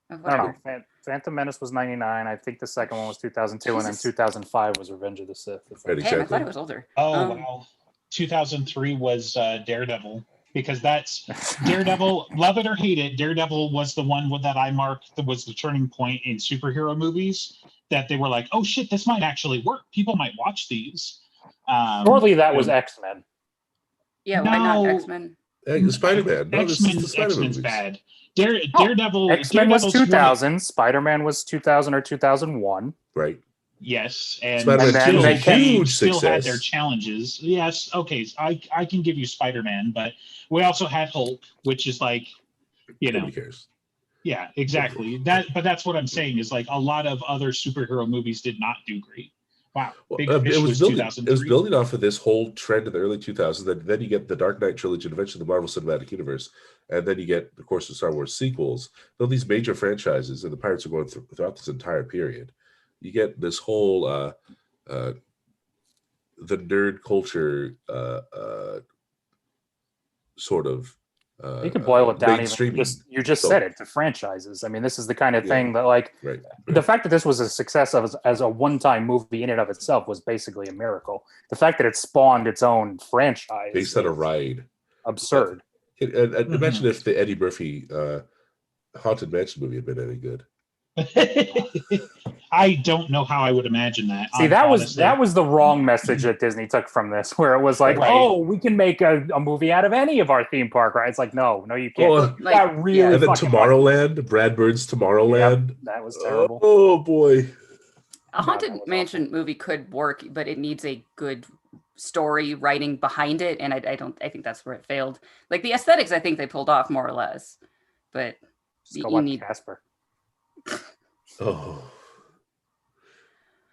I don't know. Phantom Menace was 99. I think the second one was 2002, and then 2005 was Revenge of the Sith. Right, exactly. I thought it was older. Oh, wow. 2003 was Daredevil, because that's Daredevil. Love it or hate it, Daredevil was the one that I marked that was the turning point in superhero movies, that they were like, oh shit, this might actually work. People might watch these. Surely that was X-Men. Yeah, why not X-Men? Spider-Man. No, X-Men's bad. Daredevil. X-Men was 2000. Spider-Man was 2000 or 2001. Right. Yes, and they still had their challenges. Yes, okay, I can give you Spider-Man, but we also had Hulk, which is like, Nobody cares. Yeah, exactly. But that's what I'm saying is like a lot of other superhero movies did not do great. Wow, it was building off of this whole trend in the early 2000s. Then you get the Dark Knight trilogy, and eventually the Marvel Cinematic Universe, and then you get, of course, the Star Wars sequels. Though these major franchises, and the Pirates are going throughout this entire period. You get this whole the nerd culture sort of. You can boil it down. You just said it, to franchises. I mean, this is the kind of thing that, like, the fact that this was a success as a one-time movie in and of itself was basically a miracle. The fact that it spawned its own franchise based on a ride, absurd. And imagine if the Eddie Murphy Haunted Mansion movie had been any good. I don't know how I would imagine that. See, that was the wrong message that Disney took from this, where it was like, Right. oh, we can make a movie out of any of our theme park rides. It's like, no, you can't. Oh, that really and then Tomorrowland, Brad Bird's Tomorrowland. Yep, that was terrible. Oh boy. A Haunted Mansion movie could work, but it needs a good story writing behind it, and I think that's where it failed. Like the aesthetics, I think they pulled off more or less, but you need Casper. Oh,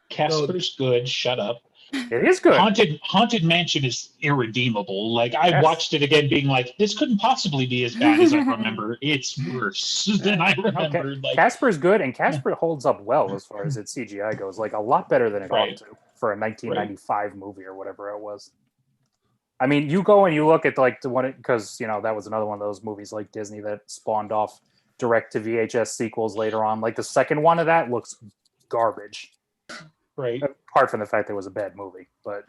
Casper's good. Shut up. It is good. Haunted Mansion is irredeemable. Like I watched it again, being like, this couldn't possibly be as bad as I remember. It's worse than I remembered. Okay. Like Casper's good, and Casper holds up well as far as its CGI goes. Like a lot better than it ought to for a 1995 movie or whatever it was. I mean, you go and you look at like the one because that was another one of those movies like Disney that spawned off direct to VHS sequels later on. Like the second one of that looks garbage. Right. Apart from the fact that it was a bad movie, but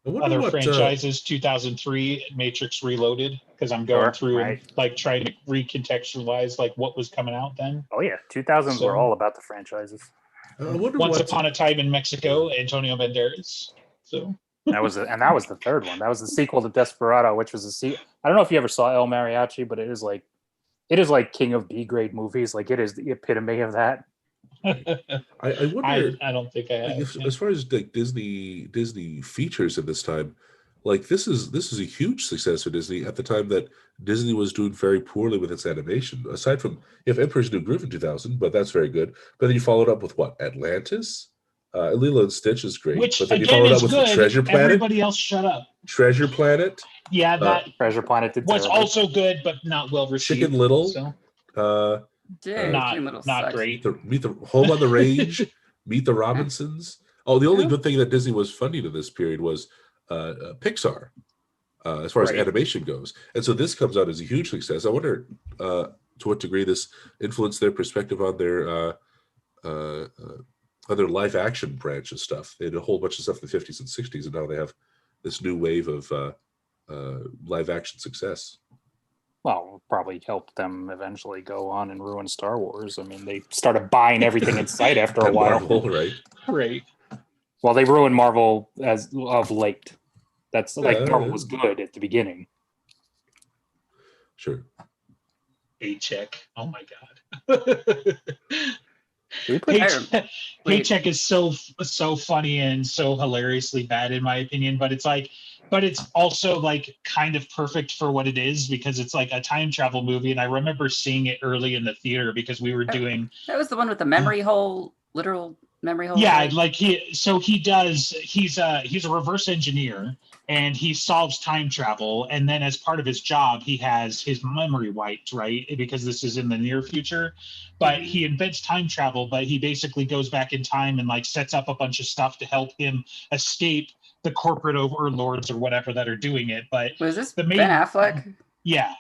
other franchises, 2003 Matrix Reloaded, because I'm going through and like trying to recontextualize like what was coming out then. Oh yeah, 2000s were all about the franchises. Once Upon a Time in Mexico, Antonio Banderas. So that was the third one. That was the sequel to Desperado, which was I don't know if you ever saw El Mariachi, but it is like king of B grade movies. Like it is the epitome of that. I wonder. I don't think I have. As far as like Disney features at this time, like this is a huge success for Disney at the time that Disney was doing very poorly with its animation. Aside from you have Emperor's New Groove in 2000, but that's very good. But then you followed up with what? Atlantis, Lilo and Stitch is great. Which but then again you followed is up with good. Treasure Planet. Everybody else shut up. Treasure Planet. Yeah, that Treasure Planet was also good, but not well received. Chicken Little. So. Not great. Meet the Home on the Range, Meet the Robinsons. Oh, the only good thing that Disney was funding in this period was Pixar, as far as animation goes. And so this comes out as a huge success. I wonder to what degree this influenced their perspective on their live action branch of stuff. They had a whole bunch of stuff in the 50s and 60s, and now they have this new wave of live action success. Well, probably helped them eventually go on and ruin Star Wars. I mean, they started buying everything in sight after a while. Marvel, right? Well, they ruined Marvel as of late. That's like Marvel was good at the beginning. Sure. Paycheck. Oh my god. Paycheck is so funny and so hilariously bad in my opinion, but it's also like kind of perfect for what it is because it's like a time travel movie. And I remember seeing it early in the theater because we were doing. That was the one with the memory hole, literal memory hole. Yeah, like he's a reverse engineer and he solves time travel. And then as part of his job, he has his memory wiped, right? Because this is in the near future. But he invents time travel, but he basically goes back in time and like sets up a bunch of stuff to help him escape the corporate overlords or whatever that are doing it. But was this Ben Affleck? Yeah.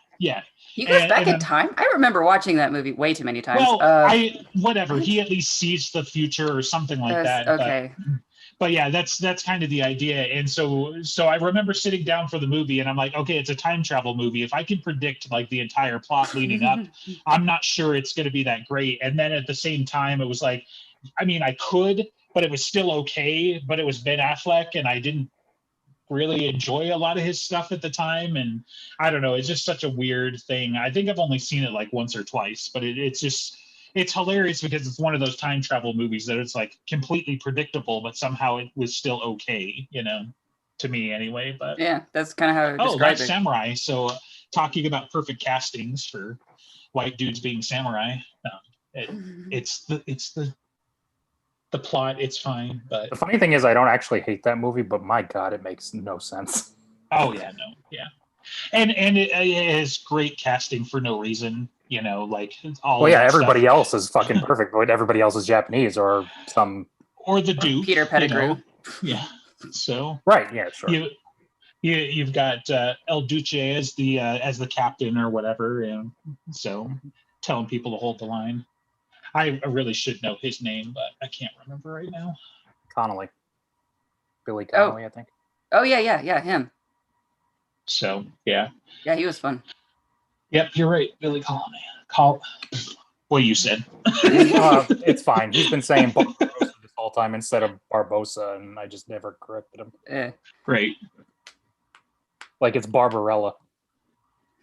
He goes back in time? I remember watching that movie way too many times. Well, he at least sees the future or something like that. Okay. But yeah, that's kind of the idea. And so I remember sitting down for the movie and I'm like, okay, it's a time travel movie. If I can predict like the entire plot leading up, I'm not sure it's going to be that great. And then at the same time, it was like, I mean, I could, but it was still okay. But it was Ben Affleck and I didn't really enjoy a lot of his stuff at the time. And I don't know, it's just such a weird thing. I think I've only seen it like once or twice, but it's hilarious because it's one of those time travel movies that it's like completely predictable, but somehow it was still okay, to me anyway. But yeah, that's kind of how I describe that's it. Samurai. So talking about perfect castings for white dudes being samurai, it's the plot, it's fine. But the funny thing is I don't actually hate that movie, but my God, it makes no sense. Oh yeah, no, yeah. And it has great casting for no reason, like all. Well, yeah, everybody else is fucking perfect, but everybody else is Japanese or the Duke, Peter Pettigrew. Yeah. So right, yeah, sure. You've got El Duce as the captain or whatever, and so telling people to hold the line. I really should know his name, but I can't remember right now. Billy Connolly, I think. Oh yeah, him. So yeah, he was fun. Yep, you're right, Billy Connolly. what you said. It's fine. He's been saying Barbarossa this whole time instead of Barbossa, and I just never corrected him. Right. Like it's Barbarella.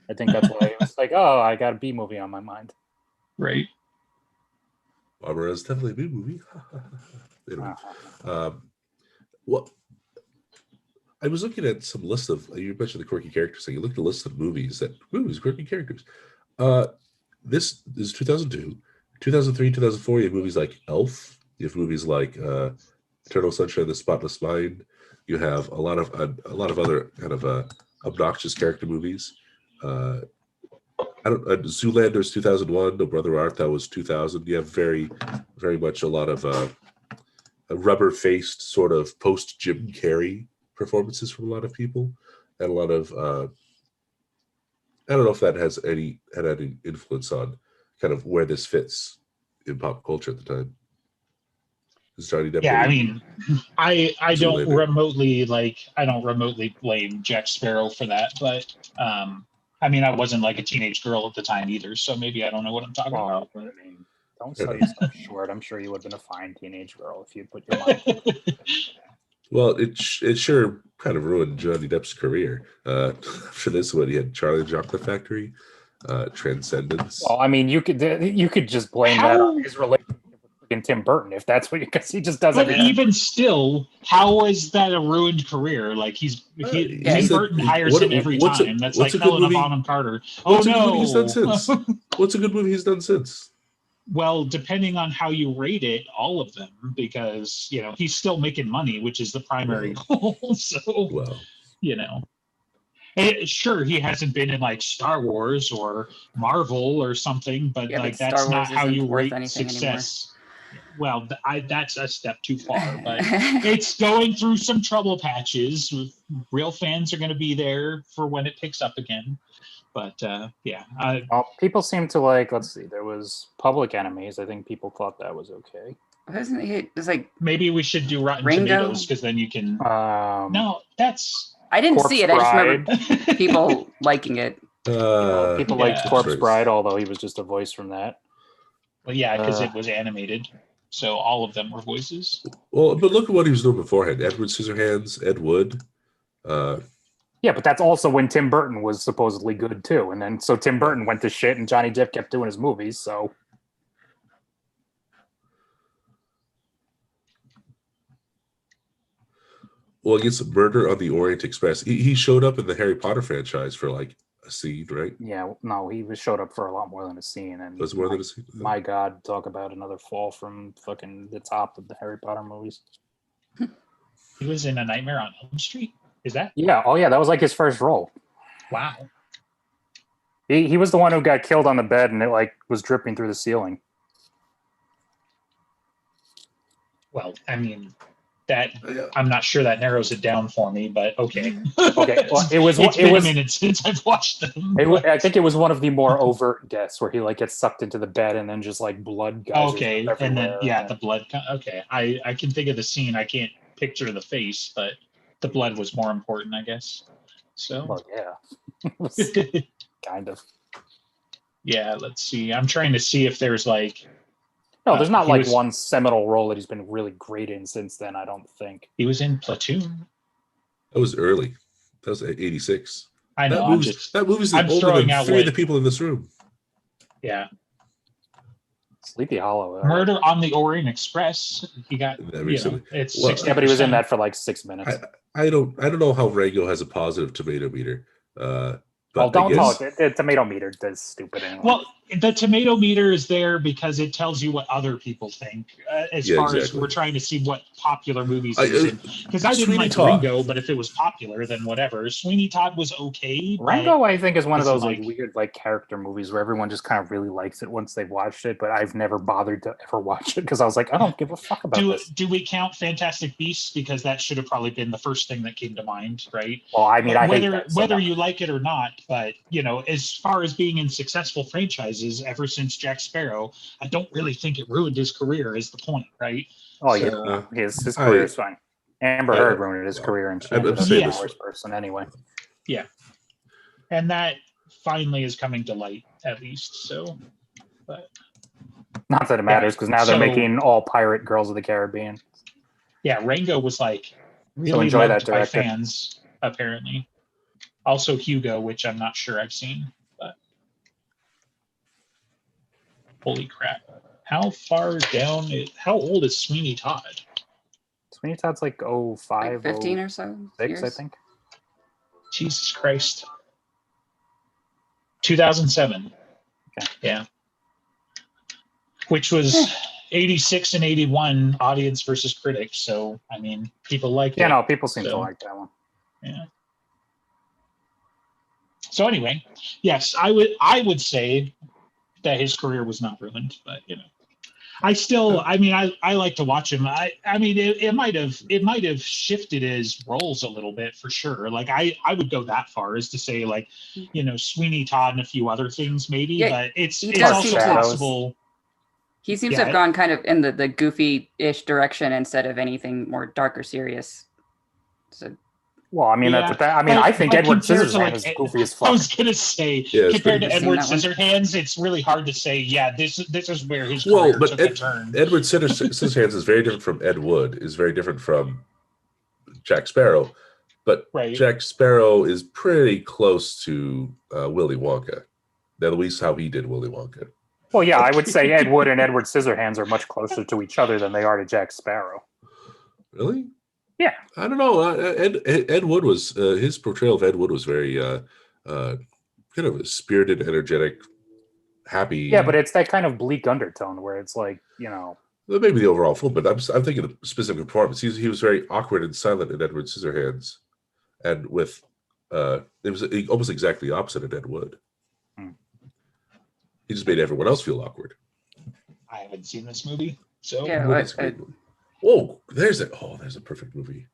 I think that's why it was like, oh, I got a B movie on my mind. Right. Barbarossa is definitely a B movie. Anyway, well, I was looking at some list of, you mentioned the quirky characters thing. You looked at a list of movies, quirky characters. This is 2002. 2003, 2004, you have movies like Elf. You have movies like Eternal Sunshine of the Spotless Mind. You have a lot of other kind of obnoxious character movies. Zoolander's 2001. No Brother Art, that was 2000. You have very, very much a lot of a rubber-faced sort of post-Jim Carrey performances from a lot of people, and a lot of I don't know if that had any influence on kind of where this fits in pop culture at the time. Johnny Depp. Yeah, I mean, I don't remotely blame Jack Sparrow for that, but I mean, I wasn't like a teenage girl at the time either, so maybe I don't know what I'm talking about. I mean, don't sell yourself short. I'm sure you would have been a fine teenage girl if you put your mind to it. Well, it sure kind of ruined Johnny Depp's career. After this one, he had Charlie and the Chocolate Factory, Transcendence. Well, I mean, you could just blame that on his relationship with Tim Burton if that's what, because he just does everything. But even still, how is that a ruined career? Like Tim Burton hires him every time. That's like Helena Bonham Carter. What's a good movie he's done since? What's a good movie he's done since? Well, depending on how you rate it, all of them, because he's still making money, which is the primary goal. So, sure, he hasn't been in like Star Wars or Marvel or something, but that's not how you rate success. Anymore. Well, that's a step too far, but it's going through some trouble patches. Real fans are going to be there for when it picks up again. But people seem to like. Let's see. There was Public Enemies. I think people thought that was okay. Wasn't it? It's like maybe we should do Rotten Tomatoes because then you can. No, that's. I didn't Corpse see it. Bride. I just remember people liking it. People liked Corpse Bride, although he was just a voice from that. Well, yeah, because it was animated, so all of them were voices. Well, but look at what he was doing beforehand: Edward Scissorhands, Ed Wood. Yeah, but that's also when Tim Burton was supposedly good too, and then so Tim Burton went to shit, and Johnny Depp kept doing his movies. So, well, I guess Murder on the Orient Express. He showed up in the Harry Potter franchise for like a scene, right? Yeah, no, he showed up for a lot more than a scene, and was more than a scene. My God, talk about another fall from fucking the top of the Harry Potter movies. He was in A Nightmare on Elm Street. Is that? Yeah. Oh, yeah. That was like his first role. Wow. He was the one who got killed on the bed, and it like was dripping through the ceiling. Well, I mean, that I'm not sure that narrows it down for me, but okay. Okay. Well, it was a minute since I've watched them. I think it was one of the more overt deaths where he like gets sucked into the bed and then just like blood. Okay, and then the blood. Okay, I can think of the scene. I can't picture the face, but. The blood was more important, I guess. So, well, yeah, kind of. Yeah, let's see. I'm trying to see if there's like. No, there's not like one seminal role that he's been really great in since then. I don't think he was in Platoon. That was early. That was 86. I know. That movie's older than three of the people in this room. Yeah. Sleepy Hollow. Murder on the Orient Express. He got recently. It's but he was in that for like 6 minutes. I don't know how Rango has a positive tomato meter. Don't call it the tomato meter. That's stupid. Anyway. Well, the tomato meter is there because it tells you what other people think. As we're trying to see what popular movies he's in. Because I didn't like Ringo, but if it was popular, then whatever. Sweeney Todd was okay. Rango, I think, is one of those like weird like character movies where everyone just kind of really likes it once they've watched it. But I've never bothered to ever watch it because I was like, I don't give a fuck about this. Do we count Fantastic Beasts? Because that should have probably been the first thing that came to mind, right? Well, I mean, whether you like it or not, but as far as being in successful franchises ever since Jack Sparrow, I don't really think it ruined his career is the point, right? Oh, yeah. His career is fine. Amber Heard ruined his career, and she's the worst person anyway. Yeah. And that finally is coming to light, at least. So, but Not that it matters, because now they're making all pirate Girls of the Caribbean. Yeah, Rango was like really loved by fans, apparently. Also Hugo, which I'm not sure I've seen, but holy crap. How far down how old is Sweeney Todd? Sweeney Todd's like 05, like 15 or so 6, years? I think. Jesus Christ. 2007. Okay. Yeah. Which was 86 and 81 audience versus critics. So, I mean, people liked it. Yeah, no, people seem to like that one. Yeah. So anyway, yes, I would say that his career was not ruined, but I like to watch him. I mean, it might have shifted his roles a little bit for sure. Like I would go that far as to say like, Sweeney Todd and a few other things maybe, but it's also possible. He seems to have gone kind of in the goofy-ish direction instead of anything more dark or serious. So. Well, I mean, I think Edward Scissorhands is goofy as fuck. I was gonna say, compared to Edward Scissorhands, it's really hard to say. Yeah, this is where his career took a turn. Edward Scissorhands is very different from Ed Wood. Is very different from Jack Sparrow, but Jack Sparrow is pretty close to Willy Wonka. At least how he did Willy Wonka. Well, yeah, I would say Ed Wood and Edward Scissorhands are much closer to each other than they are to Jack Sparrow. Really? Yeah, I don't know. Ed Wood was his portrayal of Ed Wood was very kind of a spirited, energetic, happy. Yeah, but it's that kind of bleak undertone where it's like maybe the overall film, but I'm thinking of specific performance. He was very awkward and silent in Edward Scissorhands, and with it was almost exactly the opposite of Ed Wood. He just made everyone else feel awkward. I haven't seen this movie, so yeah. Oh, there's a perfect movie.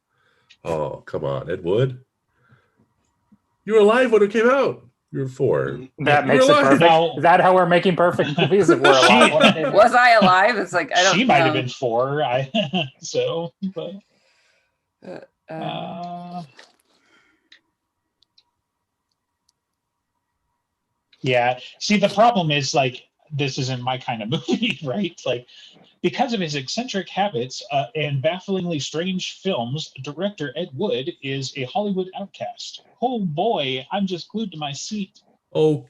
Oh, come on, Ed Wood. You were alive when it came out. You were 4. That makes it perfect. Is that how we're making perfect movies? If we're alive? Was I alive? It's like I don't. She might have been 4. Yeah. See, the problem is like this isn't my kind of movie, right? Like. Because of his eccentric habits and bafflingly strange films, director Ed Wood is a Hollywood outcast. Oh boy, I'm just glued to my seat. Oh,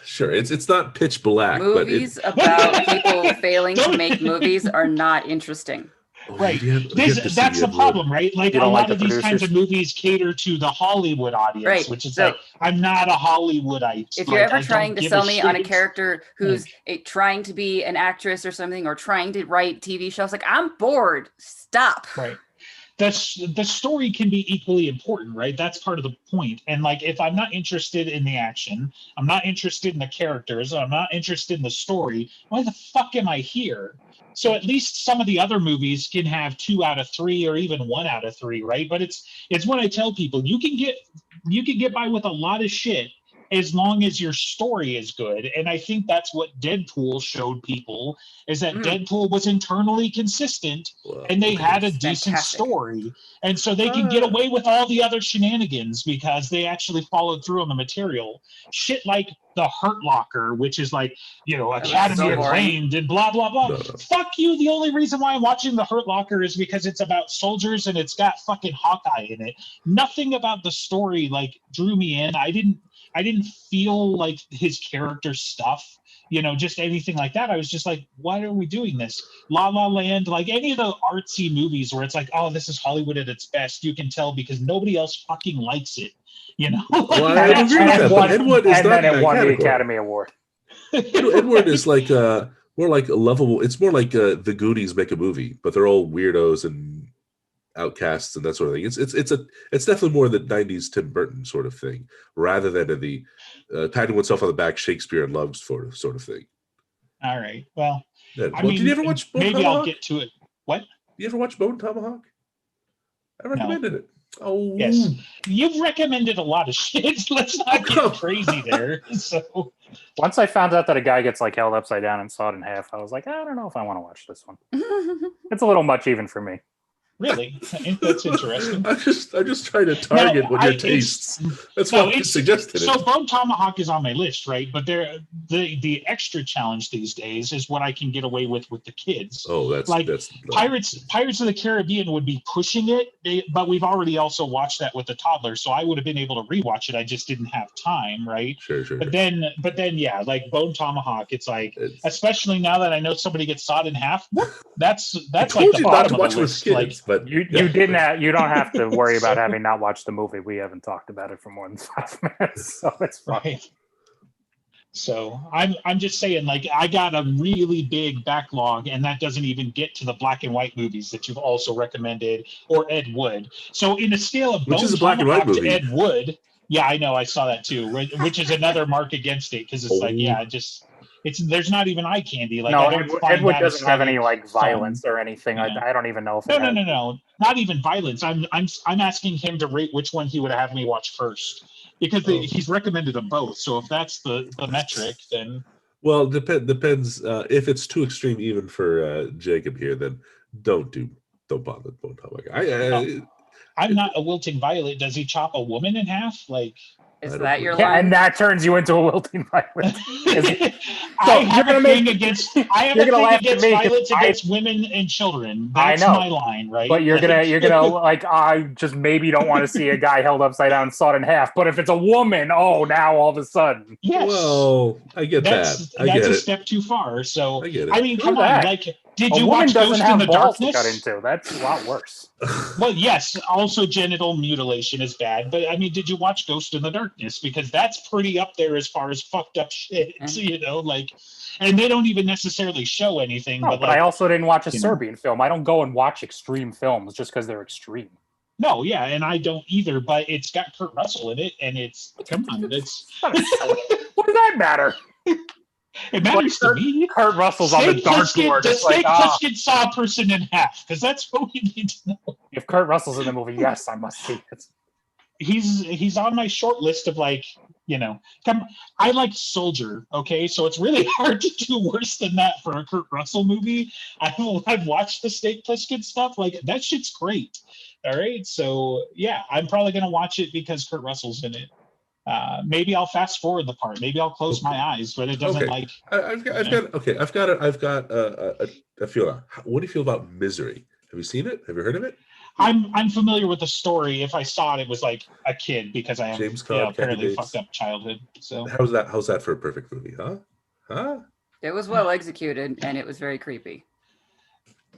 sure. It's not Pitch Black. Movies about people failing to make movies are not interesting. Right. That's the problem, right? Like a lot of these kinds of movies cater to the Hollywood audience, which is like, I'm not a Hollywoodite. If you're ever trying to sell me on a character who's trying to be an actress or something, or trying to write TV shows, like I'm bored. Stop. Right. The story can be equally important, right? That's part of the point. And like, if I'm not interested in the action, I'm not interested in the characters, I'm not interested in the story, why the fuck am I here? So at least some of the other movies can have 2 out of 3 or even 1 out of 3, right? But it's what I tell people. You can get by with a lot of shit as long as your story is good. And I think that's what Deadpool showed people, is that Deadpool was internally consistent and they had a decent story. And so they can get away with all the other shenanigans because they actually followed through on the material. Shit like The Hurt Locker, which is like, Academy acclaimed and blah, blah, blah. No. Fuck you. The only reason why I'm watching The Hurt Locker is because it's about soldiers and it's got fucking Hawkeye in it. Nothing about the story like drew me in. I didn't feel like his character stuff, just anything like that. I was just like, why are we doing this? La La Land, like any of the artsy movies where it's like, oh, this is Hollywood at its best. You can tell because nobody else fucking likes it, Well, I agree with that. Edward is not it won the Academy Award. Edward is like more like a lovable. It's more like the Goonies make a movie, but they're all weirdos and outcasts and that sort of thing. It's definitely more the 90s Tim Burton sort of thing rather than the patting oneself on the back Shakespeare and Love sort of thing. All right. Well, did you ever watch Bone maybe Tomahawk? I'll get to it. What? You ever watch Bone Tomahawk? I recommended it. Oh yes, you've recommended a lot of shit. Let's not get crazy there. So once I found out that a guy gets like held upside down and sawed in half, I was like, I don't know if I want to watch this one. It's a little much even for me. Really? That's interesting. I'm just trying to target your tastes. That's why I suggested it. So Bone Tomahawk is on my list, right? But the extra challenge these days is what I can get away with the kids. Oh, that's Pirates of the Caribbean would be pushing it, but we've already also watched that with the toddler, so I would have been able to rewatch it. I just didn't have time, right? Sure. But then, yeah, like Bone Tomahawk, especially now that I know somebody gets sawed in half. That's like the bottom of the list. Kids, but you don't have to worry about having not watched the movie. We haven't talked about it for more than 5 minutes, so it's fine. Right. So I'm just saying, like, I got a really big backlog, and that doesn't even get to the black and white movies that you've also recommended, or Ed Wood. So in a scale of which is a black and white movie, Ed Wood, yeah, I know, I saw that too, which is another mark against it, because it's there's not even eye candy. Like, no, Ed Wood doesn't have any like violence or anything. Yeah. I don't even know if no, not even violence. I'm asking him to rate which one he would have me watch first, because he's recommended them both. So if that's the metric, then depends. If it's too extreme even for Jacob here, then don't bother. Don't talk about I'm not a wilting violet. Does he chop a woman in half? Like, is that your line? Yeah, and that turns you into a wilting violet. I have a thing against violence against women and children. That's my line, right? But you're gonna like, I just maybe don't want to see a guy held upside down and sawed in half. But if it's a woman, now all of a sudden, yes. Well, I get that's a step too far. So I get it. I mean, come on, like, did you watch Ghost in the Darkness? Cut into? That's a lot worse. Well, yes. Also, genital mutilation is bad. But I mean, did you watch Ghost in the Darkness? Because that's pretty up there as far as fucked up shit. Like, and they don't even necessarily show anything. No, but I also didn't watch a Serbian film. I don't go and watch extreme films just because they're extreme. No, yeah, and I don't either. But it's got Kurt Russell in it, and come on, it's. What does that matter? It matters to me. Kurt Russell's on the Dark Lord. Does Snake Plissken saw a person in half? Because that's what we need to know. If Kurt Russell's in the movie, yes, I must see it. He's on my short list of, like, I like Soldier, okay? So it's really hard to do worse than that for a Kurt Russell movie. I've watched the Snake Plissken stuff. Like, that shit's great. All right? So, yeah, I'm probably going to watch it because Kurt Russell's in it. Maybe I'll fast forward the part. Maybe I'll close my eyes, but it doesn't like. I've got a feel. What do you feel about Misery? Have you seen it? Have you heard of it? I'm familiar with the story. If I saw it, it was like a kid, because I have apparently fucked up childhood. So how's that for a perfect movie? Huh? It was well executed, and it was very creepy.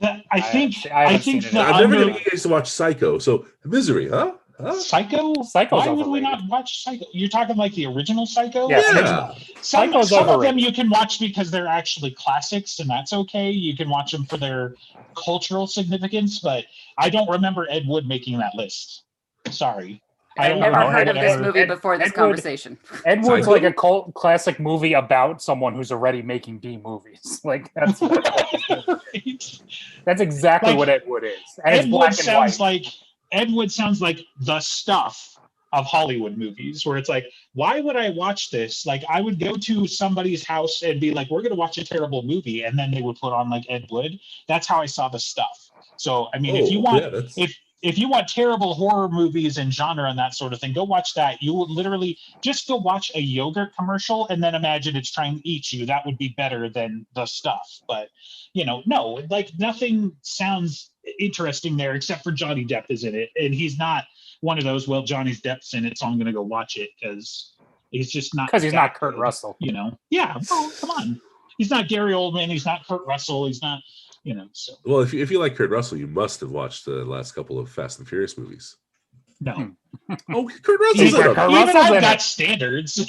I think I'm never going to get you guys to watch Psycho. So Misery, huh? Psycho? Why would we not watch Psycho? You're talking like the original Psycho? Yeah. Some of them you can watch because they're actually classics, and that's okay. You can watch them for their cultural significance, but I don't remember Ed Wood making that list. Sorry. I've never heard of this movie before this conversation. Ed Wood's like a cult classic movie about someone who's already making B movies. Like, that's that's exactly what Ed Wood is. And Ed Wood sounds like Ed Wood sounds like the stuff of Hollywood movies, where it's like, why would I watch this? Like, I would go to somebody's house and be like, we're going to watch a terrible movie. And then they would put on like Ed Wood. That's how I saw the stuff. So, I mean, if you want, if you want terrible horror movies and genre and that sort of thing, go watch that. You would literally just go watch a yogurt commercial and then imagine it's trying to eat you. That would be better than the stuff. But, no, like, nothing sounds interesting there except for Johnny Depp is in it. And he's not one of those, well, Johnny Depp's in it, so I'm going to go watch it, because he's just not. Because he's not Kurt Russell. Yeah, well, come on. He's not Gary Oldman. He's not Kurt Russell. He's not, so. Well, if you like Kurt Russell, you must have watched the last couple of Fast and Furious movies. No. Kurt Russell's in it. Even I've got standards. So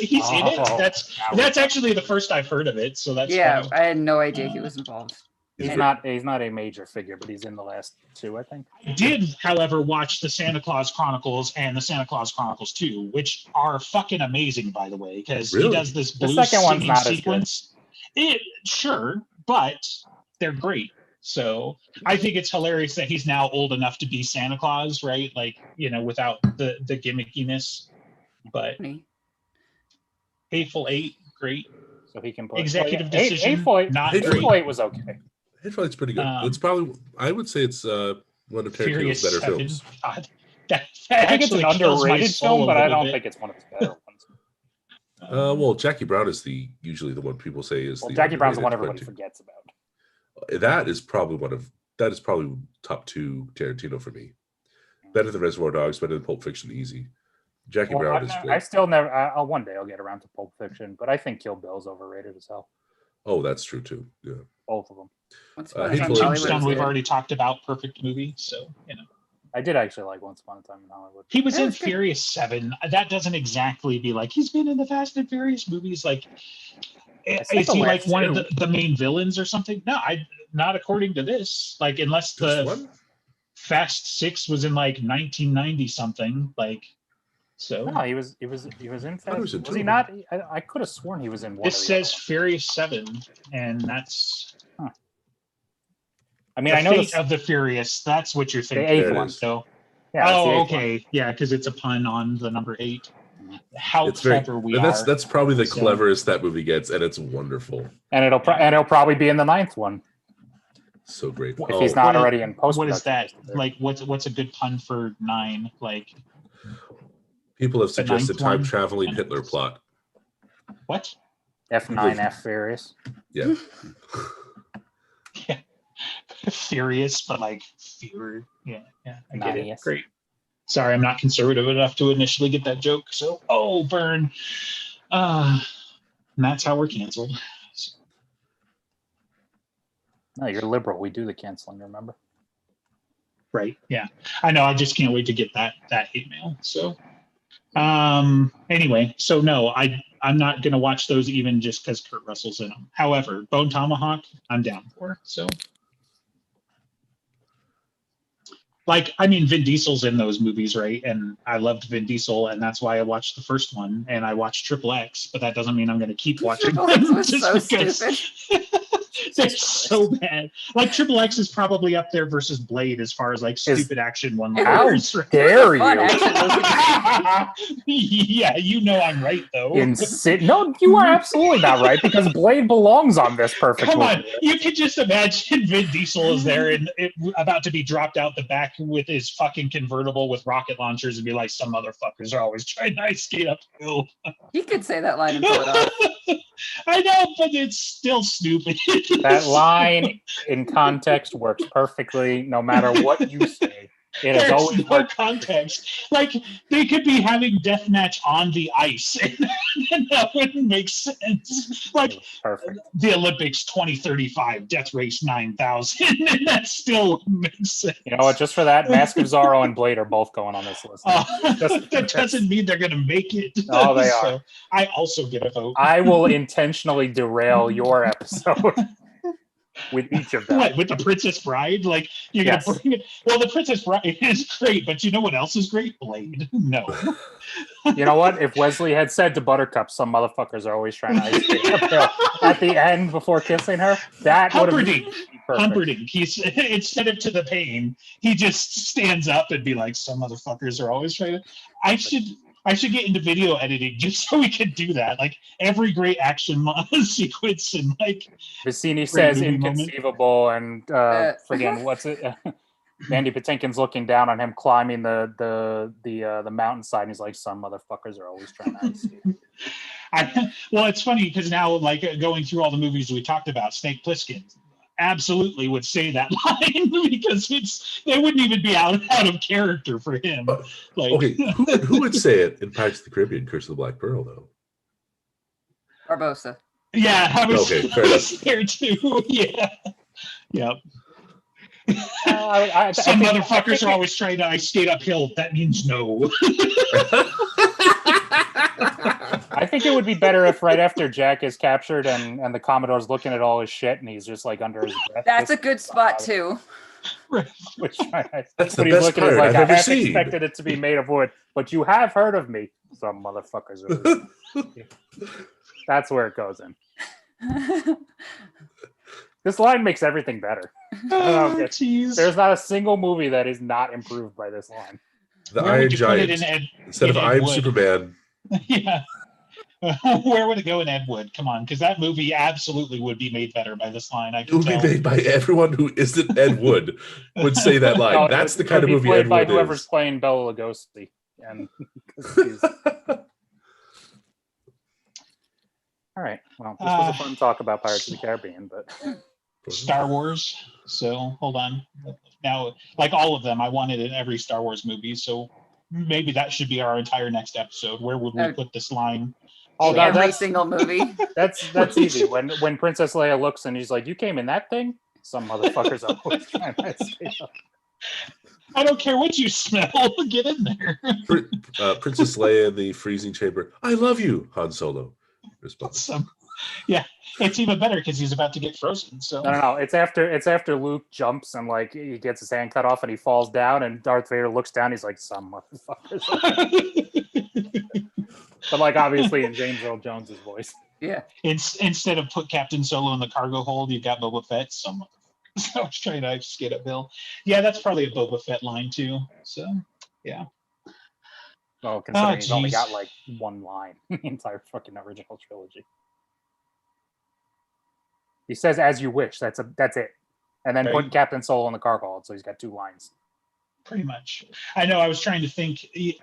he's in it. That's actually the first I've heard of it. So that's I had no idea he was involved. He's not a major figure, but he's in the last two, I think. I did, however, watch the Santa Claus Chronicles and the Santa Claus Chronicles 2, which are fucking amazing, by the way, because he does this blues singing sequence. Sure, but they're great. So I think it's hilarious that he's now old enough to be Santa Claus, right? Like, without the gimmickiness. But Hateful Eight, great. So he can play. Executive decision. Hateful Eight was okay. Hateful Eight's pretty good. It's probably, I would say it's one of Tarantino's better films. God, I think it's an underrated film, but I don't think it's one of his better ones. Well, Jackie Brown is usually the one people say is the Jackie Brown's the one everybody forgets about. That is probably top 2 Tarantino for me. Better than Reservoir Dogs, better than Pulp Fiction, easy. Jackie Brown is great. I still never. One day I'll get around to Pulp Fiction, but I think Kill Bill's overrated as hell. Oh, that's true too. Yeah, both of them. Tombstone, we've already talked about. Perfect movie, so I did actually like Once Upon a Time in Hollywood. He was in Furious 7. That doesn't exactly be like he's been in the Fast and Furious movies. Like, is he like one of the main villains or something? No, not according to this. Like, unless the Fast 6 was in like 1990 something. Like, so no, he was in Fast. Was he not? I could have sworn he was in one. This says Furious 7, and that's. I mean, the I know Fate of the Furious. That's what you're thinking. The 8th one. So, okay, one. Yeah, because it's a pun on the number 8. How clever we are! That's probably the cleverest that movie gets, and it's wonderful. And it'll probably be in the 9th one. So great. If he's not already in post. What is that? Like, what's a good pun for 9? Like, people have suggested time traveling Hitler plot. What? F9F Furious. Yeah. Yeah. Furious, but like fear. Yeah, I get it. Great. Sorry, I'm not conservative enough to initially get that joke. So, burn. And that's how we're canceled. So. No, you're liberal. We do the canceling, remember? Right. Yeah, I know. I just can't wait to get that hate mail. So, anyway, so no, I'm not gonna watch those even just because Kurt Russell's in them. However, Bone Tomahawk, I'm down for. So. Like, I mean, Vin Diesel's in those movies, right? And I loved Vin Diesel, and that's why I watched the first one, and I watched Triple X, but that doesn't mean I'm going to keep watching them. So stupid. They're so bad. Like, Triple X is probably up there versus Blade as far as, like, stupid action one-liners. How dare you? Yeah, you know I'm right, though. No, you are absolutely not right, because Blade belongs on this perfect Come movie. on, you can just imagine Vin Diesel is there and about to be dropped out the back with his fucking convertible with rocket launchers and be like, some motherfuckers are always trying to ice skate uphill. He could say that line and pull it off. I know, but it's still stupid. That line in context works perfectly, no matter what you say. It has always no context. Like, they could be having deathmatch on the ice, and that wouldn't make sense. Like, perfect. The Olympics 2035, Death Race 9000, and that still makes sense. You know what? Just for that, Mask of Zorro and Blade are both going on this list. That doesn't mean they're going to make it. Oh, they are. I also get a vote. I will intentionally derail your episode. With each of them. What, with the Princess Bride? Like, you're going to bring it? Well, the Princess Bride is great, but you know what else is great? Blade. No. You know what? If Wesley had said to Buttercup, some motherfuckers are always trying to ice skate uphill at the end before kissing her, that would have been perfect. Humperdinck. He's, instead of to the pain, he just stands up and be like, some motherfuckers are always trying to... I should get into video editing just so we could do that. Like, every great action sequence and like Vicini says inconceivable moment. And forget what's it? Mandy Patinkin's looking down on him climbing the mountainside, and he's like, "Some motherfuckers are always trying to ice skate." Well, it's funny because now, like, going through all the movies we talked about, Snake Plissken absolutely would say that line because they wouldn't even be out of character for him. Like, okay, who would say it in Pirates of the Caribbean: Curse of the Black Pearl, though? Barbarossa. Yeah, I was there too. Yeah, yep. Some motherfuckers are always trying to ice skate uphill. That means no. I think it would be better if right after Jack is captured and the Commodore's looking at all his shit and he's just like under his breath. That's a good spot too. Which that's the best part like, I've ever seen. I expected it to be made of wood, but you have heard of me. Some motherfuckers are. That's where it goes in. This line makes everything better. There's not a single movie that is not improved by this line. The Iron Giant. Instead of I'm Superman. Yeah. Where would it go in Ed Wood? Come on, because that movie absolutely would be made better by this line. It would be made by everyone who isn't Ed Wood would say that line. No, That's the kind of movie played Ed by Wood whoever's is. playing Bela Lugosi. And all right. Well, this was a fun talk about Pirates of the Caribbean, but Star Wars. So hold on. Now, like all of them, I wanted in every Star Wars movie. So maybe that should be our entire next episode. Where would we put this line? In every single movie. That's easy. When Princess Leia looks and he's like, "You came in that thing?" Some motherfuckers are always trying to stay up. I don't care what you smell. Get in there. Princess Leia in the freezing chamber. I love you, Han Solo. Response. Yeah, it's even better because he's about to get frozen. So no. It's after Luke jumps and like he gets his hand cut off and he falls down and Darth Vader looks down. He's like, "Some motherfuckers." But like obviously in James Earl Jones's voice. Yeah. Instead of put Captain Solo in the cargo hold, you got Boba Fett. Some motherfuckers. I was trying to skate uphill. Yeah, that's probably a Boba Fett line too. So yeah. Well, considering he's only got like one line in the entire fucking original trilogy. He says "as you wish." That's it. And then put Captain Solo in the cargo hold, so he's got 2 lines. Pretty much. I know. I was trying to think. He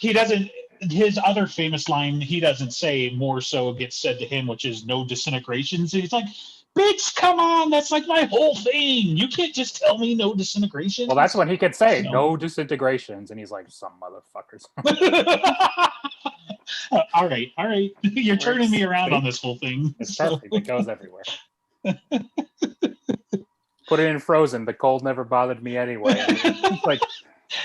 doesn't. His other famous line, he doesn't say. More so gets said to him, which is "no disintegrations." And he's like, "Bitch, come on! That's like my whole thing. You can't just tell me no disintegrations." Well, that's when he could say "no disintegrations," and he's like, "Some motherfuckers." All right. You're turning me around on this whole thing. It's perfect. It goes everywhere. Put it in Frozen. The cold never bothered me anyway. Like,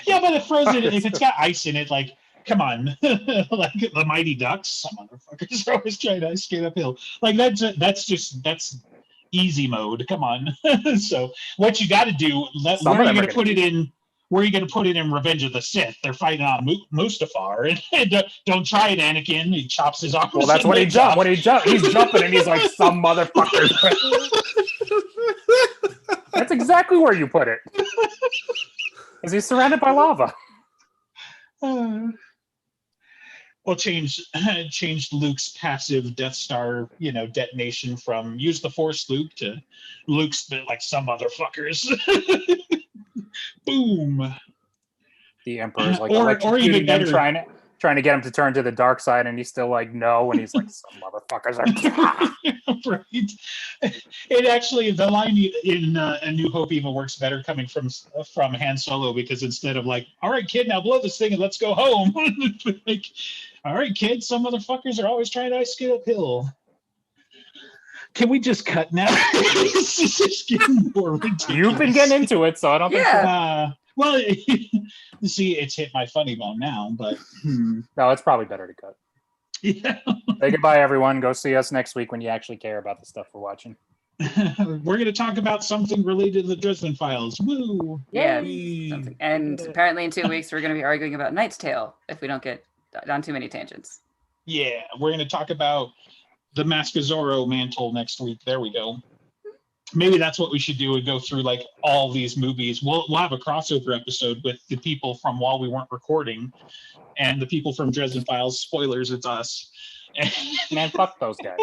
yeah, but if Frozen, if it's got ice in it, like, come on, like the Mighty Ducks, some motherfuckers are always trying to skate uphill. Like that's easy mode. Come on. So what you got to do? Where are you going to put it in? Where are you going to put it in Revenge of the Sith? They're fighting on Mustafar, and don't try it, Anakin. He chops his arms. Well, that's when he jumps. When he jumps, he's jumping, and he's like, "Some motherfuckers." That's exactly where you put it. Because he's surrounded by lava. Well, changed Luke's passive Death Star, detonation from "use the Force, Luke" to Luke's like "some motherfuckers." Boom. The Emperor's like, or even better, trying to get him to turn to the dark side, and he's still like, no, and he's like, "Some motherfuckers are." Right. It actually, the line in A New Hope even works better coming from Han Solo, because instead of like, "All right, kid, now blow this thing and let's go home," like, "All right, kid, some motherfuckers are always trying to ice skate uphill." Can we just cut now? This is just getting more ridiculous. You've been getting into it, so I don't think so. Well, you see, it's hit my funny bone now, but no, it's probably better to cut. Yeah. Say goodbye, everyone. Go see us next week when you actually care about the stuff we're watching. We're going to talk about something related to the Dresden Files. Woo! Yeah. Something. And apparently in 2 weeks, we're going to be arguing about Knight's Tale if we don't get on too many tangents. Yeah, we're going to talk about the Mask of Zorro mantle next week. There we go. Maybe that's what we should do, and go through like all these movies. We'll have a crossover episode with the people from while we weren't recording and the people from Dresden Files. Spoilers, it's us. Man, fuck those guys.